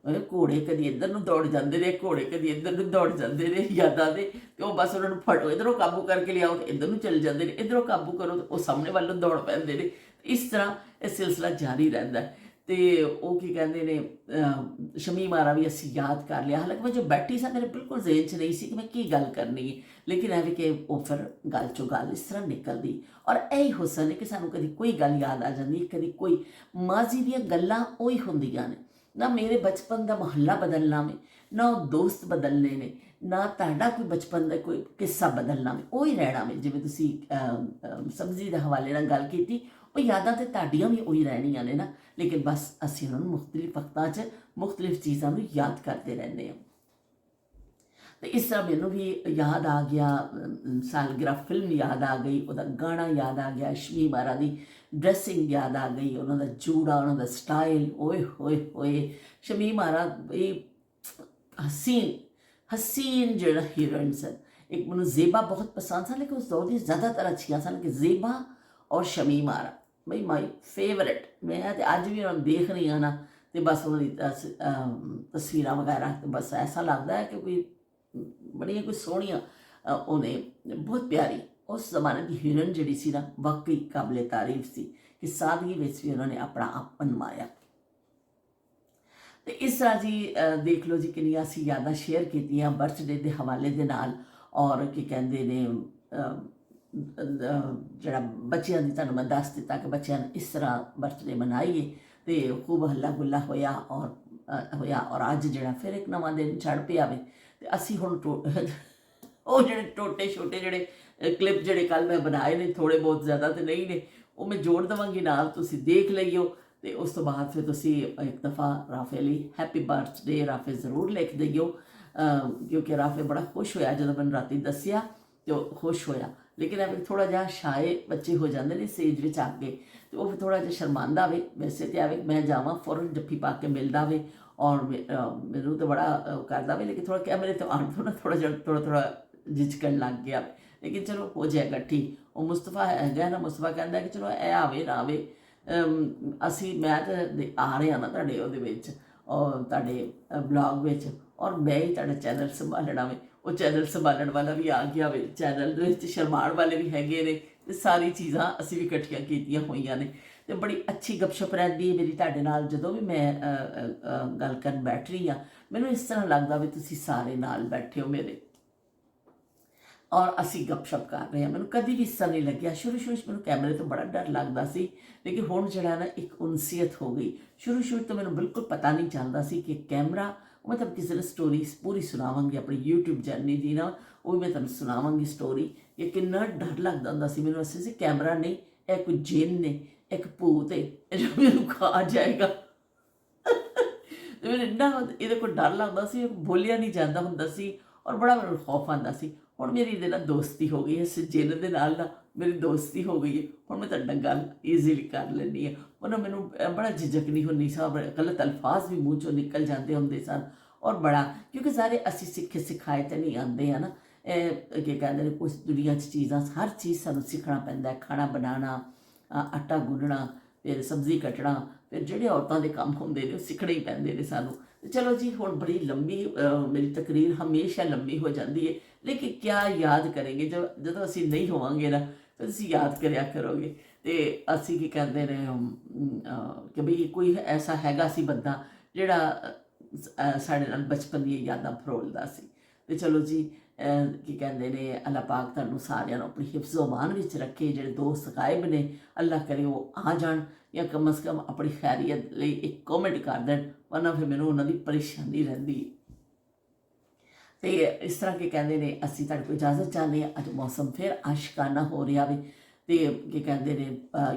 ਘੋੜੇ ਕਦੀ ਇੱਧਰ ਨੂੰ ਦੌੜ ਜਾਂਦੇ ਨੇ, ਘੋੜੇ ਕਦੀ ਇੱਧਰ ਨੂੰ ਦੌੜ ਜਾਂਦੇ ਨੇ ਯਾਦਾਂ ਦੇ। ਤੇ ਉਹ ਬਸ ਉਹਨਾਂ ਨੂੰ ਫੜੋ, ਇੱਧਰੋਂ ਕਾਬੂ ਕਰਕੇ ਲਿਆਓ ਤੇ ਇੱਧਰ ਨੂੰ ਚਲੇ ਜਾਂਦੇ ਨੇ, ਇੱਧਰੋਂ ਕਾਬੂ ਕਰੋ ਤੇ ਉਹ ਸਾਹਮਣੇ ਵੱਲ ਨੂੰ ਦੌੜ ਪੈਂਦੇ ਨੇ। ਇਸ ਤਰ੍ਹਾਂ ਇਹ ਸਿਲਸਿਲਾ ਜਾਰੀ ਰਹਿੰਦਾ। ਤੇ ਉਹ ਕੀ ਕਹਿੰਦੇ ਨੇ ਸ਼ਮੀ ਮਾਰਾ ਵੀ ਅਸੀਂ ਯਾਦ ਕਰ ਲਿਆ। ਹਾਲਾਂਕਿ ਮੈਂ ਜੋ ਬੈਠੀ ਸਾਂ ਮੇਰੇ ਬਿਲਕੁਲ ਜ਼ਿਹਨ 'ਚ ਨਹੀਂ ਸੀ ਕਿ ਮੈਂ ਕੀ ਗੱਲ ਕਰਨੀ ਹੈ, ਲੇਕਿਨ ਇਹ ਵੀ ਕਿ ਉਹ ਫਿਰ ਗੱਲ 'ਚੋਂ ਗੱਲ ਇਸ ਤਰ੍ਹਾਂ ਨਿਕਲਦੀ। ਔਰ ਇਹ ਹੁਸਨ ਹੈ ਕਿ ਸਾਨੂੰ ਕਦੀ ਕੋਈ ਗੱਲ ਯਾਦ ਆ ਜਾਂਦੀ ਹੈ, ਕਦੀ ਕੋਈ ਮਾਜ਼ੀ ਦੀਆਂ ਗੱਲਾਂ ਉਹੀ ਹੁੰਦੀਆਂ ਨੇ। ਨਾ ਮੇਰੇ ਬਚਪਨ ਦਾ ਮੁਹੱਲਾ ਬਦਲਣਾ ਵੇ, ਨਾ ਉਹ ਦੋਸਤ ਬਦਲਨੇ ਨੇ, ਨਾ ਤੁਹਾਡਾ ਕੋਈ ਬਚਪਨ ਦਾ ਕੋਈ ਕਿੱਸਾ ਬਦਲਣਾ ਵੇ, ਉਹ ਹੀ ਰਹਿਣਾ ਵੇ। ਜਿਵੇਂ ਤੁਸੀਂ ਸਬਜ਼ੀ ਦੇ ਹਵਾਲੇ ਨਾਲ ਗੱਲ ਕੀਤੀ, ਉਹ ਯਾਦਾਂ ਤੇ ਤੁਹਾਡੀਆਂ ਵੀ ਉਹੀ ਰਹਿਣੀਆਂ ਨੇ ਨਾ, ਲੇਕਿਨ ਬਸ ਅਸੀਂ ਉਹਨਾਂ ਨੂੰ ਮੁਖਤਲਿਫ ਵਕਤਾਂ 'ਚ ਮੁਖਤਲਿਫ ਚੀਜ਼ਾਂ ਨੂੰ ਯਾਦ ਕਰਦੇ ਰਹਿੰਦੇ ਹਾਂ। ਤੇ ਇਸ ਤਰ੍ਹਾਂ ਮੈਨੂੰ ਵੀ ਯਾਦ ਆ ਗਿਆ ਸਾਲਗਿਰਾ ਫਿਲਮ ਯਾਦ ਆ ਗਈ, ਉਹਦਾ ਗਾਣਾ ਯਾਦ ਆ ਗਿਆ, ਸ਼ਮੀ ਮਾਰਾ ਦੀ ਡਰੈਸਿੰਗ ਯਾਦ ਆ ਗਈ, ਉਹਨਾਂ ਦਾ ਜੂੜਾ, ਉਹਨਾਂ ਦਾ ਸਟਾਈਲ, ਓਏ ਹੋਏ ਹੋਏ। ਸ਼ਮੀ ਮਾਰਾ ਇਹ ਹਸੀਨ ਜਿਹੜਾ ਹੀਰੋਇਨ ਸਨ। ਇੱਕ ਮੈਨੂੰ ਜ਼ੇਬਾ ਬਹੁਤ ਪਸੰਦ ਸਨ, ਲੇਕਿਨ ਉਸ ਦੌਰ ਦੀ ਜ਼ਿਆਦਾਤਰ ਅੱਛੀਆਂ ਸਨ ਕਿ ਜ਼ੇਬਾ ਔਰ ਸ਼ਮੀ ਮਾਰਾ ਬਈ ਮਾਈ ਫੇਵਰੇਟ। ਮੈਂ ਤੇ ਅੱਜ ਵੀ ਉਹਨਾਂ ਨੂੰ ਦੇਖ ਰਹੀ ਹਾਂ ਨਾ, ਤੇ ਬਸ ਉਹਨਾਂ ਦੀ ਤਸਵੀਰਾਂ ਵਗੈਰਾ, ਤੇ ਬਸ ਐਸਾ ਲੱਗਦਾ ਹੈ ਕਿ ਕੋਈ ਬੜੀਆਂ ਕੋਈ ਸੋਹਣੀਆਂ ਉਹਨੇ ਬਹੁਤ ਪਿਆਰੀ ਉਸ ਜ਼ਮਾਨੇ ਦੀ ਹੀਰੋਇਨ ਜਿਹੜੀ ਸੀ ਨਾ, ਵਾਕਈ ਕਾਬਲੇ ਤਾਰੀਫ ਸੀ ਕਿ ਸਾਦਗੀ ਵਿੱਚ ਵੀ ਉਹਨਾਂ ਨੇ ਆਪਣਾ ਆਪ ਅਨਮਾਇਆ। ਤੇ ਇਸ ਤਰ੍ਹਾਂ ਜੀ ਦੇਖ ਲਓ ਜੀ ਕਿੰਨੀਆਂ ਅਸੀਂ ਯਾਦਾਂ ਸ਼ੇਅਰ ਕੀਤੀਆਂ ਬਰਥਡੇ ਦੇ ਹਵਾਲੇ ਦੇ ਨਾਲ। ਔਰ ਕੀ ਕਹਿੰਦੇ ਨੇ ਜਿਹੜਾ ਬੱਚਿਆਂ ਦੀ ਤੁਹਾਨੂੰ ਮੈਂ ਦੱਸ ਦਿੱਤਾ ਕਿ ਬੱਚਿਆਂ ਨੇ ਇਸ ਤਰ੍ਹਾਂ ਬਰਥਡੇ ਮਨਾਈਏ ਤੇ ਖੂਬ ਹੱਲਾ ਗੁੱਲਾ ਹੋਇਆ ਔਰ ਅੱਜ ਜਿਹੜਾ ਫਿਰ ਇੱਕ ਨਵਾਂ ਦਿਨ ਚੜ੍ਹ ਪਿਆ ਵੇ। ਤੇ ਅਸੀਂ ਹੁਣ ਉਹ ਜਿਹੜੇ ਟੋਟੇ ਛੋਟੇ ਜਿਹੜੇ ਕਲਿੱਪ ਜਿਹੜੇ ਕੱਲ੍ਹ ਮੈਂ ਬਣਾਏ ਨੇ, ਥੋੜ੍ਹੇ ਬਹੁਤ ਜ਼ਿਆਦਾ ਤਾਂ ਨਹੀਂ ਨੇ, ਉਹ ਮੈਂ ਜੋੜ ਦੇਵਾਂਗੀ ਨਾਲ, ਤੁਸੀਂ ਦੇਖ ਲਈਓ। ਤੇ ਉਸ ਤੋਂ ਬਾਅਦ ਫਿਰ ਤੁਸੀਂ ਇੱਕ ਦਫਾ ਰਾਫੇ ਲਈ ਹੈਪੀ ਬਰਥਡੇ ਰਾਫੇ ਜ਼ਰੂਰ ਲਿਖ ਦਈਓ, ਕਿਉਂਕਿ ਰਾਫੇ ਬੜਾ ਖੁਸ਼ ਹੋਇਆ ਜਦੋਂ ਮੈਨੂੰ ਰਾਤੀ ਦੱਸਿਆ, ਤੇ ਉਹ ਖੁਸ਼ ਹੋਇਆ। ਲੇਕਿਨ ਐਵੇਂ ਥੋੜ੍ਹਾ ਜਿਹਾ ਸ਼ਾਏ ਬੱਚੇ ਹੋ ਜਾਂਦੇ ਨੇ ਸਟੇਜ ਵਿੱਚ ਆ ਕੇ, ਤੇ ਉਹ ਫਿਰ ਥੋੜ੍ਹਾ ਜਿਹਾ ਸ਼ਰਮਾਂਦਾ ਵੇ। ਵੈਸੇ ਤੇ ਆਵੇ ਮੈਂ ਜਾਵਾਂ ਫੌਰਨ ਜੱਫੀ ਪਾ ਕੇ ਮਿਲਦਾ ਵੇ, ਔਰ ਮੈਨੂੰ ਤਾਂ ਬੜਾ ਕਰਦਾ ਵੇ, ਲੇਕਿਨ ਥੋੜ੍ਹਾ ਕਿਹਾ ਮੇਰੇ ਤੋਂ ਆਉਣ ਤੋਂ ਨਾ ਥੋੜ੍ਹਾ ਝਿਜਕਣ ਲੱਗ ਗਿਆ। ਲੇਕਿਨ ਚਲੋ ਹੋ ਜਾਏਗਾ ਠੀਕ। ਉਹ ਮੁਸਤਫਾ ਹੈਗਾ ਨਾ, ਮੁਸਤਫਾ ਕਹਿੰਦਾ ਕਿ ਚਲੋ ਇਹ ਆਵੇ ਨਾ ਆਵੇ, ਮੈਂ ਤਾਂ ਆ ਰਹੇ ਹਾਂ ਨਾ ਤੁਹਾਡੇ ਉਹਦੇ ਵਿੱਚ, ਔਰ ਤੁਹਾਡੇ ਬਲੌਗ ਵਿੱਚ, ਔਰ ਮੈਂ ਹੀ ਤੁਹਾਡਾ ਚੈਨਲ ਸੰਭਾਲਣਾ ਵੇ। ਉਹ ਚੈਨਲ ਸੰਭਾਲਣ ਵਾਲਾ ਵੀ ਆ ਗਿਆ ਵੇ, ਚੈਨਲ ਦੇ ਵਿੱਚ ਸ਼ਰਮਾਉਣ ਵਾਲੇ ਵੀ ਹੈਗੇ ਨੇ, ਤੇ ਸਾਰੀ ਚੀਜ਼ਾਂ ਅਸੀਂ ਵੀ ਇਕੱਠੀਆਂ ਕੀਤੀਆਂ ਹੋਈਆਂ ਨੇ। ਤੇ ਬੜੀ ਅੱਛੀ ਗੱਪਸ਼ਪ ਰਹਿੰਦੀ ਹੈ ਮੇਰੀ ਤੁਹਾਡੇ ਨਾਲ। ਜਦੋਂ ਵੀ ਮੈਂ ਗੱਲ ਕਰਨ ਬੈਠ ਰਹੀ ਹਾਂ, ਮੈਨੂੰ ਇਸ ਤਰ੍ਹਾਂ ਲੱਗਦਾ ਵੀ ਤੁਸੀਂ ਸਾਰੇ ਨਾਲ ਬੈਠੇ ਹੋ ਮੇਰੇ, ਔਰ ਅਸੀਂ ਗੱਪਸ਼ਪ ਕਰ ਰਹੇ ਹਾਂ। ਮੈਨੂੰ ਕਦੀ ਵੀ ਇਸ ਤਰ੍ਹਾਂ ਨਹੀਂ ਲੱਗਿਆ। ਸ਼ੁਰੂ 'ਚ ਮੈਨੂੰ ਕੈਮਰੇ ਤੋਂ ਬੜਾ ਡਰ ਲੱਗਦਾ ਸੀ, ਲੇਕਿਨ ਹੁਣ ਜਿਹੜਾ ਨਾ ਇੱਕ ਉਨਸੀਅਤ ਹੋ ਗਈ। ਸ਼ੁਰੂ ਤੋਂ ਮੈਨੂੰ ਬਿਲਕੁਲ ਪਤਾ ਨਹੀਂ ਚੱਲਦਾ ਸੀ ਕਿ ਕੈਮਰਾ, ਮਤਲਬ ਕਿਸੇ ਨੂੰ ਸਟੋਰੀ ਪੂਰੀ ਸੁਣਾਵਾਂਗੀ ਆਪਣੀ YouTube ਜਰਨੀ ਦੀ ਨਾ, ਉਹ ਵੀ ਮੈਂ ਤੁਹਾਨੂੰ ਸੁਣਾਵਾਂਗੀ ਸਟੋਰੀ। ਇਹ ਕਿੰਨਾ ਡਰ ਲੱਗਦਾ ਹੁੰਦਾ ਸੀ ਮੈਨੂੰ, ਅਸੀਂ ਸੀ ਕੈਮਰਾ ਨਹੀਂ, ਇਹ ਕੋਈ ਜਿੰਨ ਨੇ, ਇੱਕ ਭੂਤ ਹੈ ਜੋ ਮੈਨੂੰ ਖਾ ਜਾਏਗਾ। ਤੇ ਮੈਨੂੰ ਇੰਨਾ ਇਹਦੇ ਕੋਲ ਡਰ ਲੱਗਦਾ ਸੀ, ਬੋਲਿਆ ਨਹੀਂ ਜਾਂਦਾ ਹੁੰਦਾ ਸੀ, ਔਰ ਬੜਾ ਮੈਨੂੰ ਖੌਫ ਆਉਂਦਾ ਸੀ। ਹੁਣ ਮੇਰੀ ਇਹਦੇ ਨਾਲ ਦੋਸਤੀ ਹੋ ਗਈ ਹੈ, ਇਸ ਜਿੰਨ ਦੇ ਨਾਲ ਨਾ ਮੇਰੀ ਦੋਸਤੀ ਹੋ ਗਈ ਹੈ। ਹੁਣ ਮੈਂ ਤੁਹਾਡੇ ਨਾਲ ਗੱਲ ਈਜ਼ੀਲੀ ਕਰ ਲੈਂਦੀ ਹਾਂ। ਉਹਨਾਂ ਮੈਨੂੰ ਬੜਾ ਝਿਜਕ ਨਹੀਂ ਹੁੰਦੀ ਸੀ, ਗਲਤ ਅਲਫਾਜ਼ ਵੀ ਮੂੰਹ 'ਚੋਂ ਨਿਕਲ ਜਾਂਦੇ ਹੁੰਦੇ ਸਨ, ਔਰ ਬੜਾ, ਕਿਉਂਕਿ ਸਾਰੇ ਅਸੀਂ ਸਿੱਖੇ ਸਿਖਾਏ ਤਾਂ ਨਹੀਂ ਆਉਂਦੇ ਹੈ ਨਾ। ਕੀ ਕਹਿੰਦੇ ਨੇ, ਕੁਛ ਦੁਨੀਆ 'ਚ ਚੀਜ਼ਾਂ, ਹਰ ਚੀਜ਼ ਸਾਨੂੰ ਸਿੱਖਣਾ ਪੈਂਦਾ ਹੈ। ਖਾਣਾ ਬਣਾਉਣਾ, ਆਟਾ ਗੁੰਨਣਾ, ਫਿਰ ਸਬਜ਼ੀ ਕੱਟਣਾ, ਫਿਰ ਜਿਹੜੇ ਔਰਤਾਂ ਦੇ ਕੰਮ ਹੁੰਦੇ ਨੇ ਉਹ ਸਿੱਖਣੇ ਹੀ ਪੈਂਦੇ ਨੇ ਸਾਨੂੰ। ਚਲੋ ਜੀ, ਹੁਣ ਬੜੀ ਲੰਬੀ ਮੇਰੀ ਤਕਰੀਰ ਹਮੇਸ਼ਾ ਲੰਬੀ ਹੋ ਜਾਂਦੀ ਹੈ, ਲੇਕਿਨ ਕਿਆ ਯਾਦ ਕਰਾਂਗੇ ਜਦੋਂ ਅਸੀਂ ਨਹੀਂ ਹੋਵਾਂਗੇ ਨਾ, ਫਿਰ ਤੁਸੀਂ ਯਾਦ ਕਰਿਆ ਕਰੋਗੇ। ਤੇ ਅਸੀਂ ਕੀ ਕਹਿੰਦੇ ਨੇ ਕਿ ਬਈ ਕੋਈ ਐਸਾ ਹੈਗਾ ਸੀ ਬੰਦਾ ਜਿਹੜਾ ਸਾਡੇ ਨਾਲ ਬਚਪਨ ਦੀਆਂ ਯਾਦਾਂ ਫਰੋਲਦਾ ਸੀ। ਤੇ ਚਲੋ ਜੀ, ਕੀ ਕਹਿੰਦੇ ਨੇ, ਅੱਲਾਹ ਪਾਕ ਤੁਹਾਨੂੰ ਸਾਰਿਆਂ ਨੂੰ ਆਪਣੀ ਹਿਫਜ਼ ਅਮਾਨ ਵਿੱਚ ਰੱਖੇ। ਜਿਹੜੇ ਦੋਸਤ ਗਾਇਬ ਨੇ, ਅੱਲਾਹ ਕਰੇ ਉਹ ਆ ਜਾਣ, ਜਾਂ ਕਮ ਅਜ਼ ਕਮ ਆਪਣੀ ਖੈਰੀਅਤ ਲਈ ਇੱਕ ਕਮੈਂਟ ਕਰ ਦੇਣ, ਵਰਨਾ ਫਿਰ ਮੈਨੂੰ ਉਹਨਾਂ ਦੀ ਪਰੇਸ਼ਾਨੀ ਰਹਿੰਦੀ ਹੈ। ਤੇ ਇਸ ਤਰ੍ਹਾਂ ਕੀ ਕਹਿੰਦੇ ਨੇ, ਅਸੀਂ ਤੁਹਾਡੇ ਕੋਲ ਇਜਾਜ਼ਤ ਚਾਹੁੰਦੇ ਹਾਂ। ਅੱਜ ਮੌਸਮ ਫਿਰ ਆਸ਼ਕਾਨਾ ਹੋ ਰਿਹਾ ਵੇ, ਤੇ ਕੀ ਕਹਿੰਦੇ ਨੇ,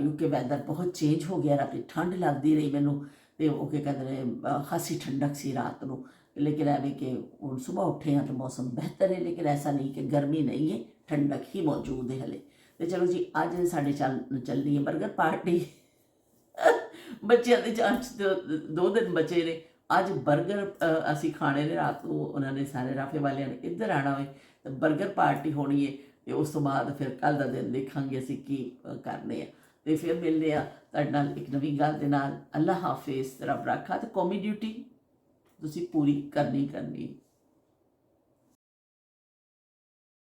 UK ਵੈਦਰ ਬਹੁਤ ਚੇਂਜ ਹੋ ਗਿਆ। ਰਾਤੀ ਠੰਡ ਲੱਗਦੀ ਰਹੀ ਮੈਨੂੰ, ਤੇ ਉਹ ਕੀ ਕਹਿੰਦੇ ਨੇ, ਖਾਸੀ ਠੰਡਕ ਸੀ ਰਾਤ ਨੂੰ। ਲੇਕਿਨ ਐਵੇਂ ਕਿ ਹੁਣ ਸੁਬਾਹ ਉੱਠੇ ਹਾਂ ਤਾਂ ਮੌਸਮ ਬਿਹਤਰ ਹੈ, ਲੇਕਿਨ ਐਸਾ ਨਹੀਂ ਕਿ ਗਰਮੀ ਨਹੀਂ ਹੈ, ਠੰਡਕ ਹੀ ਮੌਜੂਦ ਹੈ ਹਲੇ। ਤੇ ਚਲੋ ਜੀ, ਅੱਜ ਸਾਡੇ ਚੱਲਣੀ ਹੈ ਬਰਗਰ ਪਾਰਟੀ। ਬੱਚਿਆਂ ਦੇ ਚਾਂਚ 2 ਦਿਨ ਬਚੇ ਨੇ। ਅੱਜ ਬਰਗਰ ਅਸੀਂ ਖਾਣੇ ਨੇ ਰਾਤ ਨੂੰ। ਉਹਨਾਂ ਨੇ ਸਾਰੇ ਰਾਫੇ ਵਾਲਿਆਂ ਨੇ ਇੱਧਰ ਆਉਣਾ ਹੋਏ, ਤਾਂ ਬਰਗਰ ਪਾਰਟੀ ਹੋਣੀ ਹੈ। ਤੇ ਉਸ ਤੋਂ ਬਾਅਦ ਫਿਰ ਕੱਲ੍ਹ ਦਾ ਦਿਨ ਦੇਖਾਂਗੇ ਅਸੀਂ ਕੀ ਕਰਨੇ ਆ। ਤੇ ਫਿਰ ਮਿਲਦੇ ਆ ਤੁਹਾਡੇ ਨਾਲ ਇੱਕ ਨਵੀਂ ਗੱਲ ਦੇ ਨਾਲ। ਅੱਲਾ ਹਾਫਿਜ਼। ਰੱਬ ਰਾਖਾ। ਤੇ ਕੌਮੀ ਡਿਊਟੀ ਤੁਸੀਂ ਪੂਰੀ ਕਰਨੀ।